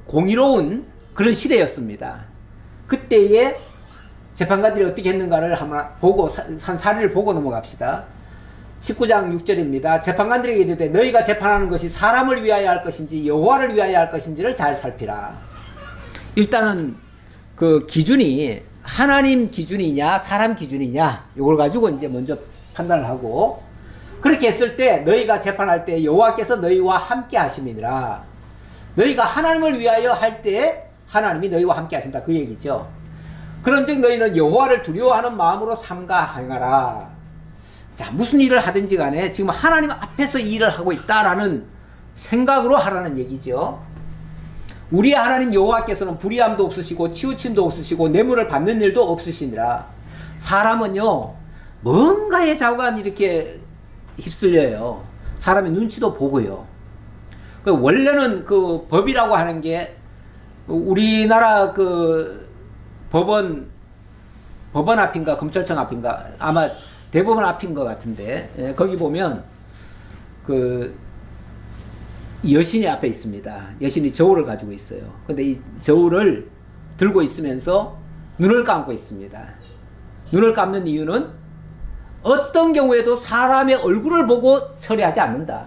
공의로운 그런 시대였습니다. 그때에 재판관들이 어떻게 했는가를 한번 보고, 한 사례를 보고 넘어갑시다. 19장 6절입니다. 재판관들에게 이르되 너희가 재판하는 것이 사람을 위하여 할 것인지 여호와를 위하여 할 것인지를 잘 살피라. 일단은 그 기준이 하나님 기준이냐 사람 기준이냐 이걸 가지고 이제 먼저 판단을 하고, 그렇게 했을 때 너희가 재판할 때 여호와께서 너희와 함께 하심이니라. 너희가 하나님을 위하여 할 때 하나님이 너희와 함께 하신다 그 얘기죠. 그런즉 너희는 여호와를 두려워하는 마음으로 삼가 행하라. 자, 무슨 일을 하든지 간에 지금 하나님 앞에서 일을 하고 있다라는 생각으로 하라는 얘기죠. 우리의 하나님 여호와께서는 불의함도 없으시고 치우침도 없으시고 뇌물을 받는 일도 없으시니라. 사람은요 뭔가에 자관 이렇게 휩쓸려요. 사람의 눈치도 보고요. 원래는 그 법이라고 하는 게 우리나라 그 법원 앞인가 검찰청 앞인가 아마 대법원 앞인 것 같은데, 거기 보면 그 여신이 앞에 있습니다. 여신이 저울을 가지고 있어요. 근데 이 저울을 들고 있으면서 눈을 감고 있습니다. 눈을 감는 이유는 어떤 경우에도 사람의 얼굴을 보고 처리하지 않는다.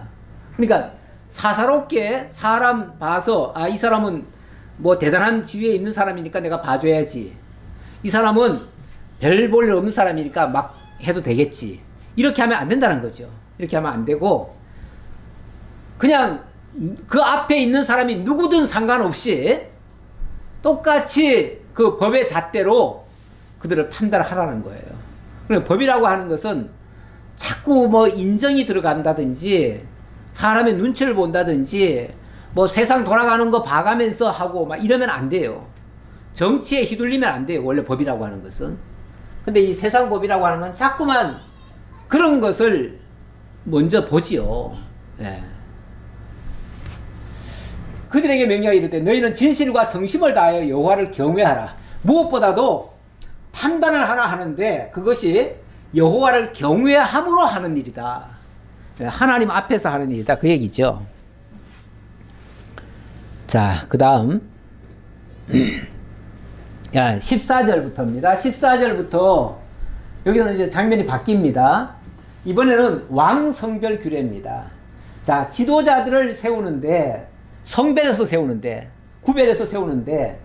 그러니까 사사롭게 사람 봐서 이 사람은 뭐 대단한 지위에 있는 사람이니까 내가 봐줘야지. 이 사람은 별 볼 일 없는 사람이니까 막 해도 되겠지. 이렇게 하면 안 된다는 거죠. 이렇게 하면 안 되고 그냥 그 앞에 있는 사람이 누구든 상관없이 똑같이 그 법의 잣대로 그들을 판단하라는 거예요. 그러니까 법이라고 하는 것은 자꾸 뭐 인정이 들어간다든지 사람의 눈치를 본다든지 뭐 세상 돌아가는 거 봐가면서 하고 막 이러면 안 돼요. 정치에 휘둘리면 안 돼요. 원래 법이라고 하는 것은. 근데 이 세상 법이라고 하는 건 자꾸만 그런 것을 먼저 보지요. 예. 그들에게 명령하여 이르되 너희는 진실과 성심을 다하여 여호와를 경외하라. 무엇보다도 판단을 하나 하는데 그것이 여호와를 경외함으로 하는 일이다. 하나님 앞에서 하는 일이다. 그 얘기죠. 자, 그 다음 14절부터입니다. 14절부터 여기는 이제 장면이 바뀝니다. 이번에는 왕성별 규례입니다. 자, 지도자들을 세우는데 성별해서 세우는데 구별해서 세우는데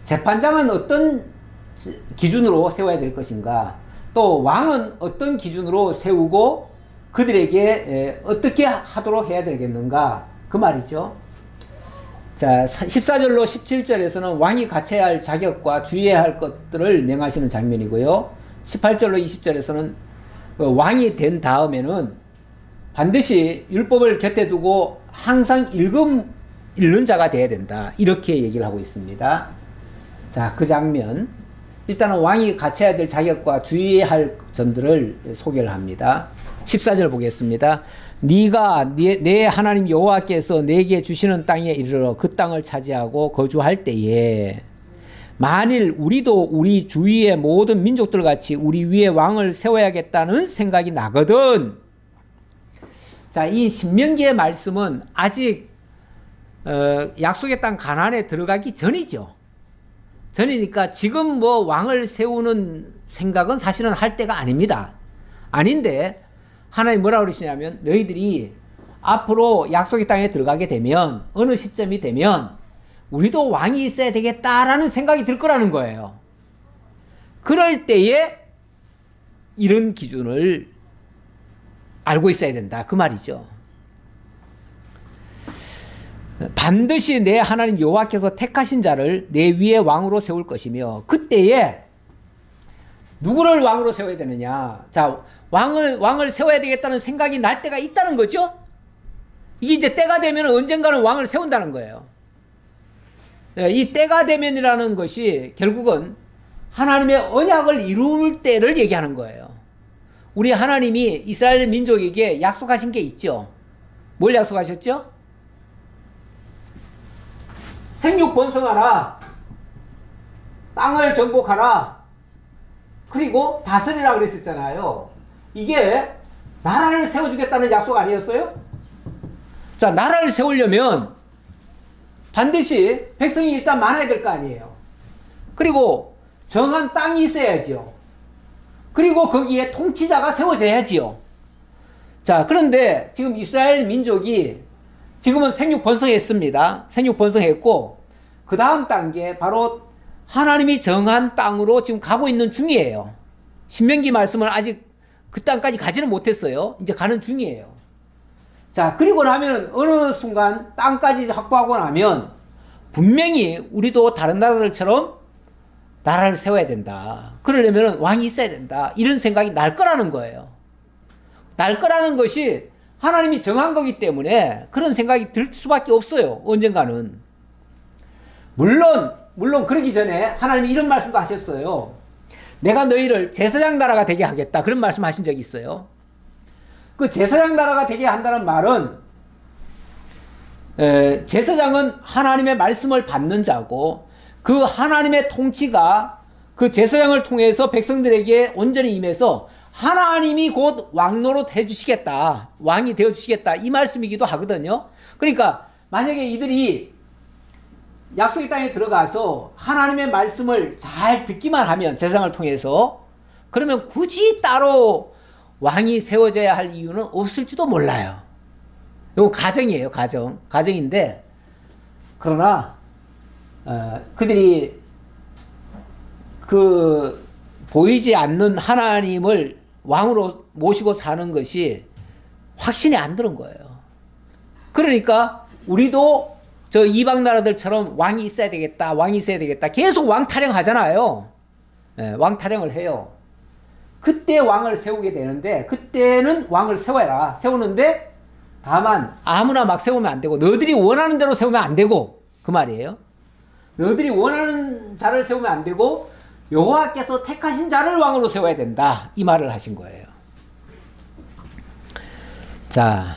재판장은 어떤 기준으로 세워야 될 것인가, 또 왕은 어떤 기준으로 세우고 그들에게 어떻게 하도록 해야 되겠는가 그 말이죠. 자, 14절로 17절에서는 왕이 갖춰야 할 자격과 주의해야 할 것들을 명하시는 장면이고요. 18절로 20절에서는 왕이 된 다음에는 반드시 율법을 곁에 두고 항상 읽는 자가 되어야 된다. 이렇게 얘기를 하고 있습니다. 자, 그 장면. 일단은 왕이 갖춰야 될 자격과 주의해야 할 점들을 소개를 합니다. 14절 보겠습니다. 네가 내 하나님 여호와께서 내게 주시는 땅에 이르러 그 땅을 차지하고 거주할 때에 만일 우리도 우리 주위의 모든 민족들 같이 우리 위에 왕을 세워야겠다는 생각이 나거든. 자, 이 신명기의 말씀은 아직 약속의 땅 가나안에 들어가기 전이죠. 전이니까 지금 뭐 왕을 세우는 생각은 사실은 할 때가 아닙니다. 아닌데 하나님 뭐라고 그러시냐면 너희들이 앞으로 약속의 땅에 들어가게 되면 어느 시점이 되면 우리도 왕이 있어야 되겠다라는 생각이 들 거라는 거예요. 그럴 때에 이런 기준을 알고 있어야 된다. 그 말이죠. 반드시 내 하나님 여호와께서 택하신 자를 내 위에 왕으로 세울 것이며 그때에 누구를 왕으로 세워야 되느냐. 자, 왕을 세워야 되겠다는 생각이 날 때가 있다는 거죠. 이게 이제 때가 되면 언젠가는 왕을 세운다는 거예요. 이 때가 되면이라는 것이 결국은 하나님의 언약을 이룰 때를 얘기하는 거예요. 우리 하나님이 이스라엘 민족에게 약속하신 게 있죠. 뭘 약속하셨죠? 생육 번성하라, 땅을 정복하라, 그리고 다스리라 그랬었잖아요. 이게 나라를 세워주겠다는 약속 아니었어요? 자, 나라를 세우려면 반드시 백성이 일단 많아야 될 거 아니에요. 그리고 정한 땅이 있어야죠. 그리고 거기에 통치자가 세워져야지요. 자, 그런데 지금 이스라엘 민족이 지금은 생육 번성했습니다. 생육 번성했고 그 다음 단계 바로 하나님이 정한 땅으로 지금 가고 있는 중이에요. 신명기 말씀은 아직 그 땅까지 가지는 못했어요. 이제 가는 중이에요. 자, 그리고 나면 어느 순간 땅까지 확보하고 나면 분명히 우리도 다른 나라들처럼 나라를 세워야 된다. 그러려면 왕이 있어야 된다. 이런 생각이 날 거라는 거예요. 날 거라는 것이 하나님이 정한 거기 때문에 그런 생각이 들 수밖에 없어요. 언젠가는. 물론 그러기 전에 하나님이 이런 말씀도 하셨어요. 내가 너희를 제사장 나라가 되게 하겠다. 그런 말씀 하신 적이 있어요. 그 제사장 나라가 되게 한다는 말은 제사장은 하나님의 말씀을 받는 자고 그 하나님의 통치가 그 제사장을 통해서 백성들에게 온전히 임해서 하나님이 곧 왕노릇 해주시겠다. 왕이 되어주시겠다. 이 말씀이기도 하거든요. 그러니까 만약에 이들이 약속의 땅에 들어가서 하나님의 말씀을 잘 듣기만 하면 제사장을 통해서 그러면 굳이 따로 왕이 세워져야 할 이유는 없을지도 몰라요. 이거 가정이에요. 가정인데 그러나 그들이 그 보이지 않는 하나님을 왕으로 모시고 사는 것이 확신이 안 드는 거예요. 그러니까 우리도 저 이방 나라들처럼 왕이 있어야 되겠다. 왕이 있어야 되겠다. 계속 왕 타령하잖아요. 왕 타령을 해요. 그때 왕을 세우게 되는데 그때는 왕을 세워라. 세우는데 다만 아무나 막 세우면 안 되고 너희들이 원하는 대로 세우면 안 되고 그 말이에요. 너희들이 원하는 자를 세우면 안 되고 여호와께서 택하신 자를 왕으로 세워야 된다. 이 말을 하신 거예요. 자,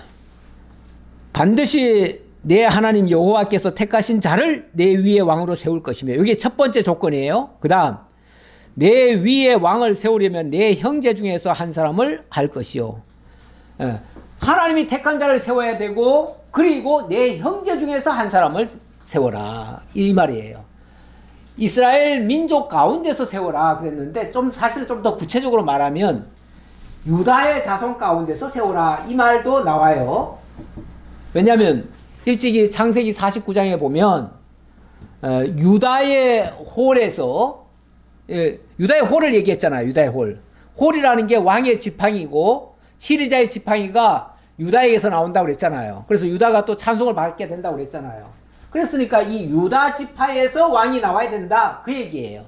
반드시 내 하나님 여호와께서 택하신 자를 내 위에 왕으로 세울 것이며 이게 첫 번째 조건이에요. 그 다음 내 위에 왕을 세우려면 내 형제 중에서 한 사람을 할 것이요. 하나님이 택한 자를 세워야 되고 그리고 내 형제 중에서 한 사람을 세워라. 이 말이에요. 이스라엘 민족 가운데서 세워라 그랬는데 사실 좀 더 구체적으로 말하면 유다의 자손 가운데서 세워라. 이 말도 나와요. 왜냐하면 일찍이 창세기 49장에 보면 유다의 홀에서 유다의 홀을 얘기했잖아요. 유다의 홀. 홀이라는 게 왕의 지팡이고 치리자의 지팡이가 유다에게서 나온다고 그랬잖아요. 그래서 유다가 또 찬송을 받게 된다고 그랬잖아요. 그랬으니까 이 유다 지파에서 왕이 나와야 된다. 그 얘기예요.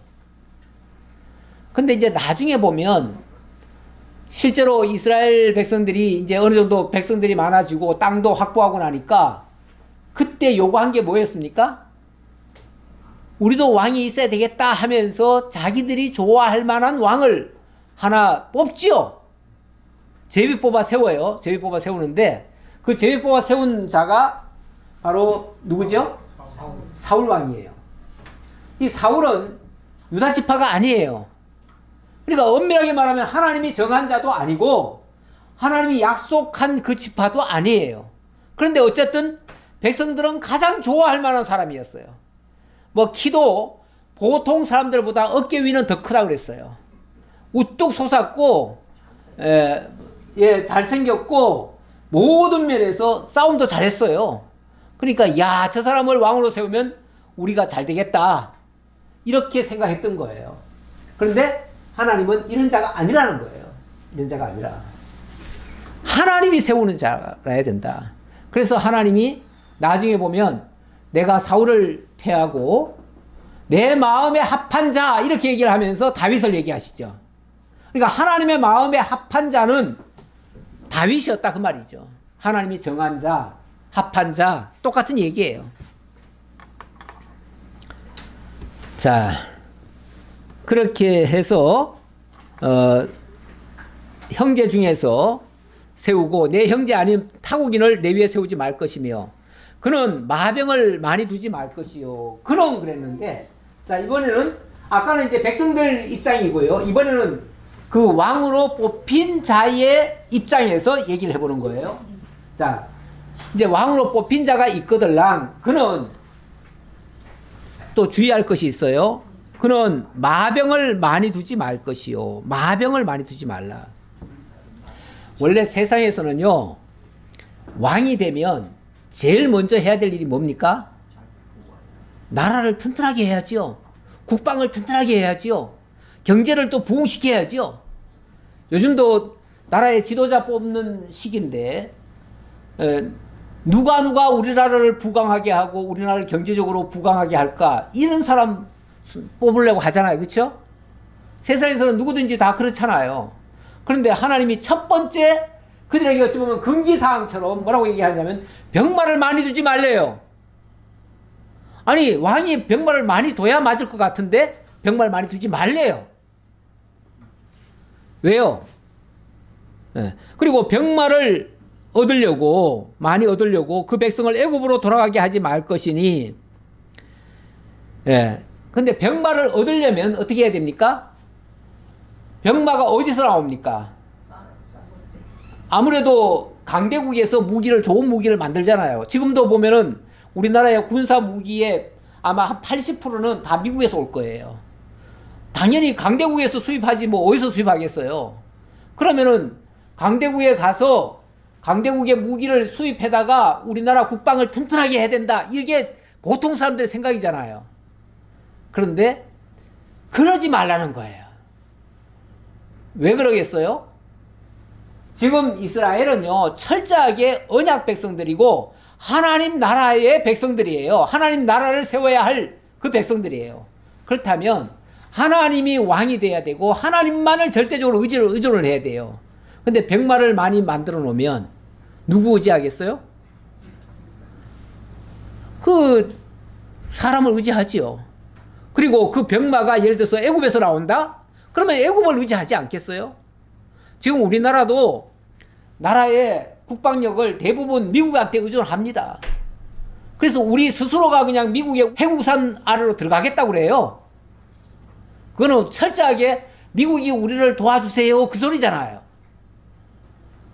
근데 이제 나중에 보면 실제로 이스라엘 백성들이 이제 어느 정도 백성들이 많아지고 땅도 확보하고 나니까 그때 요구한 게 뭐였습니까? 우리도 왕이 있어야 되겠다 하면서 자기들이 좋아할 만한 왕을 하나 뽑지요. 제비 뽑아 세워요. 제비 뽑아 세우는데 그 제비 뽑아 세운 자가 바로 누구죠? 사울 왕이에요. 이 사울은 유다 지파가 아니에요. 그러니까 엄밀하게 말하면 하나님이 정한 자도 아니고 하나님이 약속한 그 지파도 아니에요. 그런데 어쨌든 백성들은 가장 좋아할 만한 사람이었어요. 뭐 키도 보통 사람들보다 어깨 위는 더 크다 그랬어요. 우뚝 솟았고 잘생겼고 모든 면에서 싸움도 잘했어요. 그러니까 야, 저 사람을 왕으로 세우면 우리가 잘 되겠다 이렇게 생각했던 거예요. 그런데 하나님은 이런 자가 아니라는 거예요. 이런 자가 아니라 하나님이 세우는 자라야 된다. 그래서 하나님이 나중에 보면 내가 사울을 패하고 내 마음에 합한 자 이렇게 얘기를 하면서 다윗을 얘기하시죠. 그러니까 하나님의 마음에 합한 자는 다윗이었다 그 말이죠. 하나님이 정한 자, 합한 자 똑같은 얘기예요. 자, 그렇게 해서 형제 중에서 세우고 내 형제 아닌 타국인을 내 위에 세우지 말 것이며 그는 마병을 많이 두지 말 것이요. 그는 그랬는데 자, 이번에는 아까는 이제 백성들 입장이고요. 이번에는 그 왕으로 뽑힌 자의 입장에서 얘기를 해보는 거예요. 자, 이제 왕으로 뽑힌 자가 있거들랑 그는 또 주의할 것이 있어요. 그는 마병을 많이 두지 말 것이요. 마병을 많이 두지 말라. 원래 세상에서는요, 왕이 되면 제일 먼저 해야 될 일이 뭡니까? 나라를 튼튼하게 해야지요. 국방을 튼튼하게 해야지요. 경제를 또 부흥시켜야지요. 요즘도 나라의 지도자 뽑는 시기인데 누가 우리나라를 부강하게 하고 우리나라를 경제적으로 부강하게 할까 이런 사람 뽑으려고 하잖아요. 그렇죠? 세상에서는 누구든지 다 그렇잖아요. 그런데 하나님이 첫 번째 그들에게 어찌 보면 금기사항처럼 뭐라고 얘기하냐면 병마를 많이 두지 말래요. 아니 왕이 병마를 많이 둬야 맞을 것 같은데 병마를 많이 두지 말래요. 왜요? 네. 그리고 병마를 얻으려고 많이 얻으려고 그 백성을 애굽으로 돌아가게 하지 말 것이니 근데 병마를 얻으려면 어떻게 해야 됩니까? 병마가 어디서 나옵니까? 아무래도 강대국에서 좋은 무기를 만들잖아요. 지금도 보면은 우리나라의 군사 무기에 아마 한 80%는 다 미국에서 올 거예요. 당연히 강대국에서 수입하지 뭐 어디서 수입하겠어요. 그러면은 강대국에 가서 강대국의 무기를 수입해다가 우리나라 국방을 튼튼하게 해야 된다. 이게 보통 사람들의 생각이잖아요. 그런데 그러지 말라는 거예요. 왜 그러겠어요? 지금 이스라엘은요, 철저하게 언약 백성들이고 하나님 나라의 백성들이에요. 하나님 나라를 세워야 할 그 백성들이에요. 그렇다면 하나님이 왕이 돼야 되고 하나님만을 절대적으로 의존을 해야 돼요. 근데 병마를 많이 만들어 놓으면 누구 의지하겠어요? 그 사람을 의지하지요. 그리고 그 병마가 예를 들어서 애굽에서 나온다? 그러면 애굽을 의지하지 않겠어요? 지금 우리나라도 나라의 국방력을 대부분 미국한테 의존합니다. 그래서 우리 스스로가 그냥 미국의 핵우산 아래로 들어가겠다고 그래요. 그거는 철저하게 미국이 우리를 도와주세요 그 소리잖아요.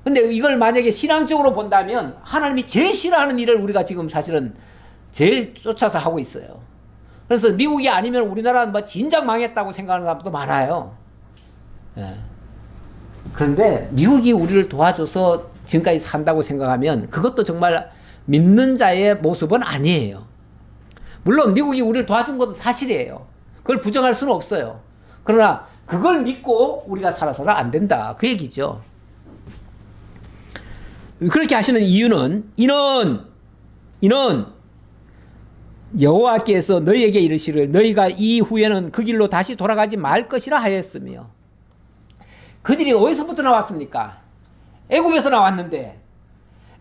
근데 이걸 만약에 신앙적으로 본다면 하나님이 제일 싫어하는 일을 우리가 지금 사실은 제일 쫓아서 하고 있어요. 그래서 미국이 아니면 우리나라는 뭐 진작 망했다고 생각하는 사람도 많아요. 그런데 미국이 우리를 도와줘서 지금까지 산다고 생각하면 그것도 정말 믿는 자의 모습은 아니에요. 물론 미국이 우리를 도와준 건 사실이에요. 그걸 부정할 수는 없어요. 그러나 그걸 믿고 우리가 살아서는 안 된다. 그 얘기죠. 그렇게 하시는 이유는 이는 여호와께서 너희에게 이르시를 너희가 이후에는 그 길로 다시 돌아가지 말 것이라 하였으며 그들이 어디서부터 나왔습니까? 애굽에서 나왔는데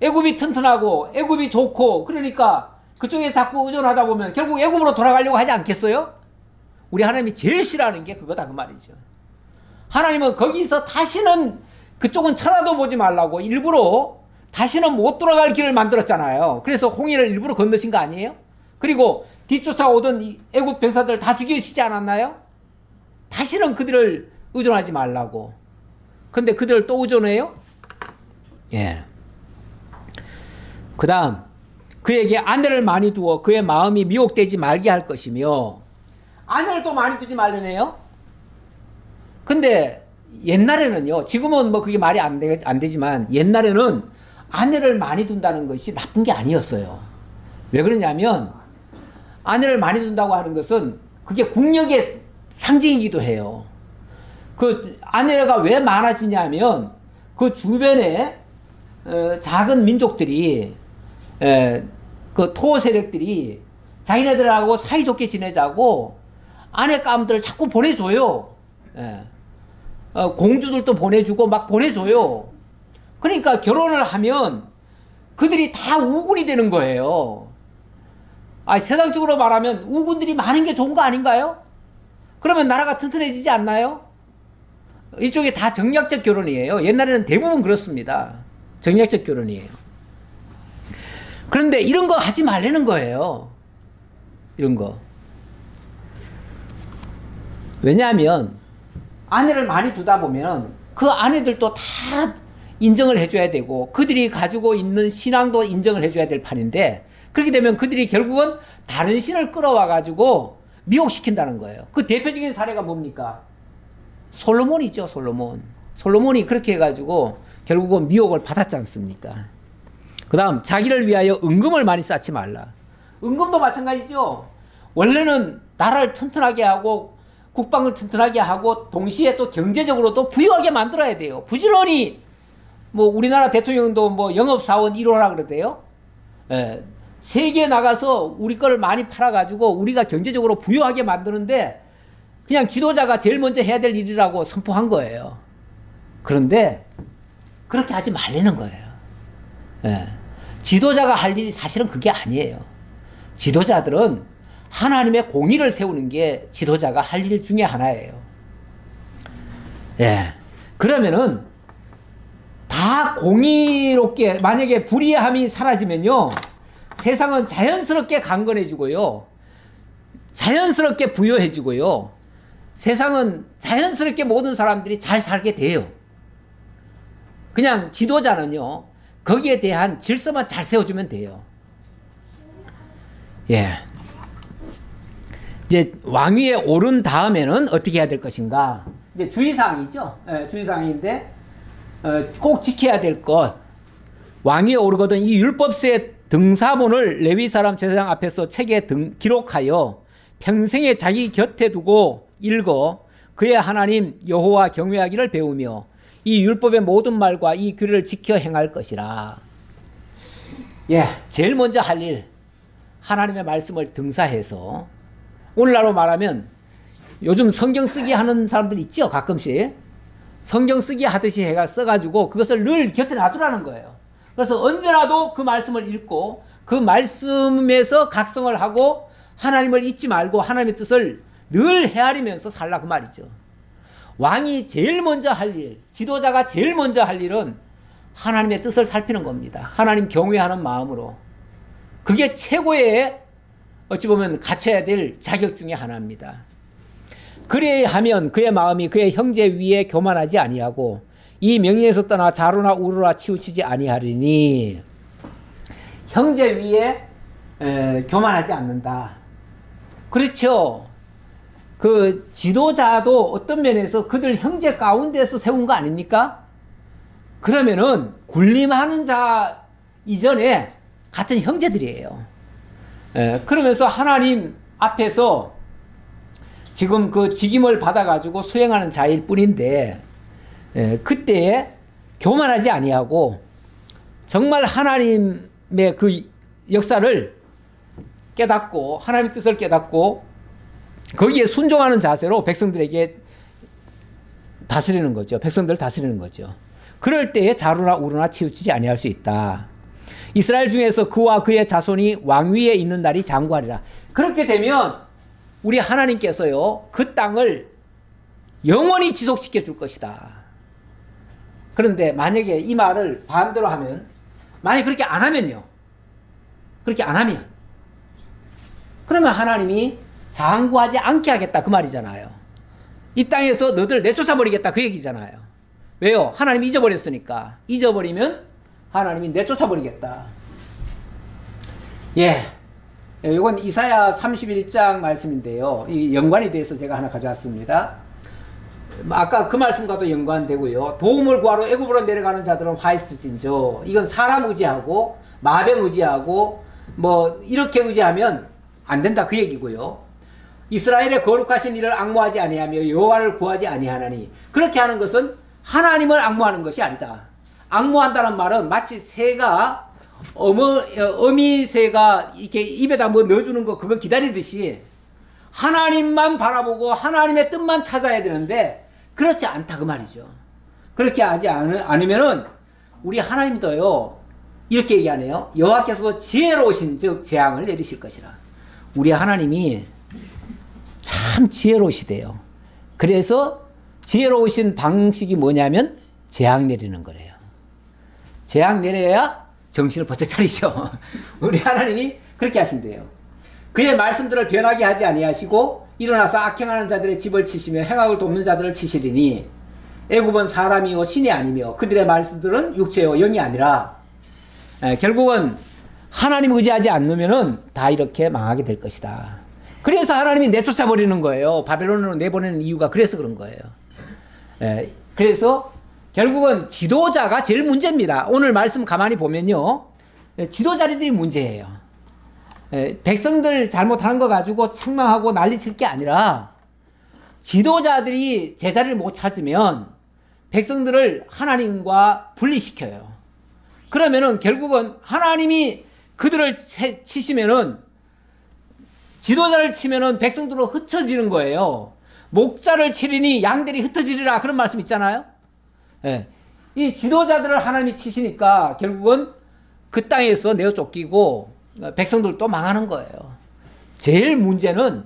애굽이 튼튼하고 애굽이 좋고 그러니까 그쪽에 자꾸 의존하다 보면 결국 애굽으로 돌아가려고 하지 않겠어요? 우리 하나님이 제일 싫어하는 게 그거다 그 말이죠. 하나님은 거기서 다시는 그쪽은 쳐다도 보지 말라고 일부러 다시는 못 돌아갈 길을 만들었잖아요. 그래서 홍해를 일부러 건너신 거 아니에요? 그리고 뒤쫓아오던 애국 병사들 다 죽이시지 않았나요? 다시는 그들을 의존하지 말라고. 근데 그들을 또 의존해요? 예. 그 다음, 그에게 아내를 많이 두어 그의 마음이 미혹되지 말게 할 것이며, 아내를 또 많이 두지 말라네요? 근데 옛날에는요, 지금은 뭐 그게 말이 안 되지만, 옛날에는 아내를 많이 둔다는 것이 나쁜 게 아니었어요. 왜 그러냐면, 아내를 많이 둔다고 하는 것은 그게 국력의 상징이기도 해요. 그 아내가 왜 많아지냐면, 그 주변에 작은 민족들이, 그 토호 세력들이 자기네들하고 사이좋게 지내자고 아내감들을 자꾸 보내줘요. 공주들도 보내주고 막 보내줘요. 그러니까 결혼을 하면 그들이 다 우군이 되는 거예요. 세상적으로 말하면 우군들이 많은 게 좋은 거 아닌가요? 그러면 나라가 튼튼해지지 않나요? 일종의 다 정략적 결혼이에요. 옛날에는 대부분 그렇습니다. 정략적 결혼이에요. 그런데 이런 거 하지 말라는 거예요. 이런 거. 왜냐하면 아내를 많이 두다 보면 그 아내들도 다 인정을 해줘야 되고 그들이 가지고 있는 신앙도 인정을 해줘야 될 판인데, 그렇게 되면 그들이 결국은 다른 신을 끌어와 가지고 미혹시킨다는 거예요. 그 대표적인 사례가 뭡니까? 솔로몬이죠. 솔로몬이 그렇게 해가지고 결국은 미혹을 받았지 않습니까? 그 다음, 자기를 위하여 은금을 많이 쌓지 말라. 은금도 마찬가지죠. 원래는 나라를 튼튼하게 하고 국방을 튼튼하게 하고 동시에 또 경제적으로도 부유하게 만들어야 돼요. 부지런히 뭐 우리나라 대통령도 뭐 영업사원 1호라 그러대요. 세계에 나가서 우리 거를 많이 팔아가지고 우리가 경제적으로 부유하게 만드는데 그냥 지도자가 제일 먼저 해야 될 일이라고 선포한 거예요. 그런데 그렇게 하지 말라는 거예요. 지도자가 할 일이 사실은 그게 아니에요. 지도자들은 하나님의 공의를 세우는 게 지도자가 할 일 중에 하나예요. 그러면은 다 공의롭게, 만약에 불의함이 사라지면요, 세상은 자연스럽게 강건해지고요, 자연스럽게 부유해지고요, 세상은 자연스럽게 모든 사람들이 잘 살게 돼요. 그냥 지도자는요, 거기에 대한 질서만 잘 세워주면 돼요. 이제 왕위에 오른 다음에는 어떻게 해야 될 것인가? 이제 주의사항이죠. 주의사항인데, 꼭 지켜야 될 것. 왕위에 오르거든 이 율법서의 등사본을 레위 사람 제사장 앞에서 책에 기록하여 평생에 자기 곁에 두고 읽어 그의 하나님 여호와 경외하기를 배우며 이 율법의 모든 말과 이 규례를 지켜 행할 것이라. 제일 먼저 할 일, 하나님의 말씀을 등사해서, 오늘날로 말하면 요즘 성경 쓰기 하는 사람들 있죠. 가끔씩 성경 쓰기 하듯이 해가 써가지고 그것을 늘 곁에 놔두라는 거예요. 그래서 언제라도 그 말씀을 읽고 그 말씀에서 각성을 하고 하나님을 잊지 말고 하나님의 뜻을 늘 헤아리면서 살라, 그 말이죠. 왕이 제일 먼저 할 일, 지도자가 제일 먼저 할 일은 하나님의 뜻을 살피는 겁니다. 하나님 경외하는 마음으로. 그게 최고의, 어찌 보면 갖춰야 될 자격 중에 하나입니다. 그래야 하면 그의 마음이 그의 형제 위에 교만하지 아니하고 이 명령에서 떠나 자루나 우루나 치우치지 아니하리니. 형제 위에 교만하지 않는다. 그렇죠. 그 지도자도 어떤 면에서 그들 형제 가운데서 세운 거 아닙니까? 그러면은 군림하는 자 이전에 같은 형제들이에요. 그러면서 하나님 앞에서 지금 그 직임을 받아가지고 수행하는 자일 뿐인데, 그때에 교만하지 아니하고 정말 하나님의 그 역사를 깨닫고 하나님의 뜻을 깨닫고 거기에 순종하는 자세로 백성들에게 다스리는 거죠. 백성들을 다스리는 거죠. 그럴 때에 자루나 우루나 치우치지 아니할 수 있다. 이스라엘 중에서 그와 그의 자손이 왕위에 있는 날이 장구하리라. 그렇게 되면 우리 하나님께서요, 그 땅을 영원히 지속시켜 줄 것이다. 그런데 만약에 이 말을 반대로 하면, 만약에 그렇게 안 하면요. 그렇게 안 하면, 그러면 하나님이 장구하지 않게 하겠다 그 말이잖아요. 이 땅에서 너들 내쫓아버리겠다 그 얘기잖아요. 왜요? 하나님이 잊어버렸으니까. 잊어버리면 하나님이 내쫓아버리겠다. 예. 이건 이사야 31장 말씀인데요. 이 연관에 대해서 제가 하나 가져왔습니다. 아까 그 말씀과도 연관되고요. 도움을 구하러 애굽으로 내려가는 자들은 화 있을진저. 이건 사람 의지하고 마병 의지하고 뭐 이렇게 의지하면 안 된다 그 얘기고요. 이스라엘의 거룩하신 이를 앙모하지 아니하며 여호와를 구하지 아니하나니, 그렇게 하는 것은 하나님을 앙모하는 것이 아니다. 앙모한다는 말은 마치 새가 어미 새가 이렇게 입에다 뭐 넣어주는 거 그거 기다리듯이 하나님만 바라보고 하나님의 뜻만 찾아야 되는데 그렇지 않다 그 말이죠. 그렇게 하지 않으면은 우리 하나님도요 이렇게 얘기하네요. 여호와께서도 지혜로우신 즉 재앙을 내리실 것이라. 우리 하나님이 참 지혜로우시대요. 그래서 지혜로우신 방식이 뭐냐면 재앙 내리는 거래요. 재앙 내려야 정신을 번쩍 차리죠. 우리 하나님이 그렇게 하신대요. 그의 말씀들을 변하게 하지 아니하시고 일어나서 악행하는 자들의 집을 치시며 행악을 돕는 자들을 치시리니 애굽은 사람이요 신이 아니며 그들의 말씀들은 육체요 영이 아니라. 결국은 하나님 의지하지 않으면은 다 이렇게 망하게 될 것이다. 그래서 하나님이 내쫓아 버리는 거예요. 바벨론으로 내보내는 이유가 그래서 그런 거예요. 그래서 결국은 지도자가 제일 문제입니다. 오늘 말씀 가만히 보면요, 지도자들이 문제예요. 백성들 잘못하는 거 가지고 책망하고 난리칠 게 아니라 지도자들이 제자리를 못 찾으면 백성들을 하나님과 분리시켜요. 그러면은 결국은 하나님이 그들을 치시면은, 지도자를 치면은 백성들로 흩어지는 거예요. 목자를 치리니 양들이 흩어지리라 그런 말씀 있잖아요. 예. 이 지도자들을 하나님이 치시니까 결국은 그 땅에서 내어 쫓기고 백성들도 망하는 거예요. 제일 문제는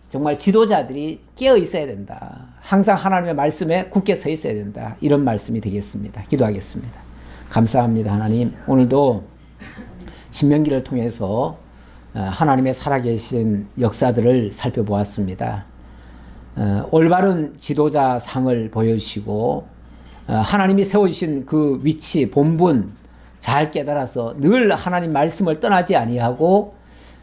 정말 지도자들이 깨어 있어야 된다. 항상 하나님의 말씀에 굳게 서 있어야 된다. 이런 말씀이 되겠습니다. 기도하겠습니다. 감사합니다. 하나님, 오늘도 신명기를 통해서 하나님의 살아계신 역사들을 살펴보았습니다. 올바른 지도자 상을 보여주시고 하나님이 세워주신 그 위치, 본분 잘 깨달아서 늘 하나님 말씀을 떠나지 아니하고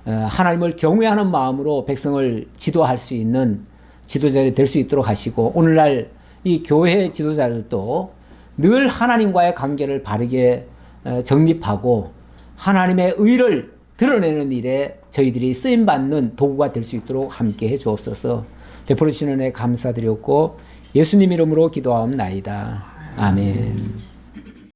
하나님을 경외하는 마음으로 백성을 지도할 수 있는 지도자들이 될 수 있도록 하시고, 오늘날 이 교회 지도자들도 늘 하나님과의 관계를 바르게 정립하고 하나님의 의를 드러내는 일에 저희들이 쓰임받는 도구가 될 수 있도록 함께 해 주옵소서. 베풀어 주시는 은혜 감사드렸고 예수님 이름으로 기도하옵나이다. 아멘.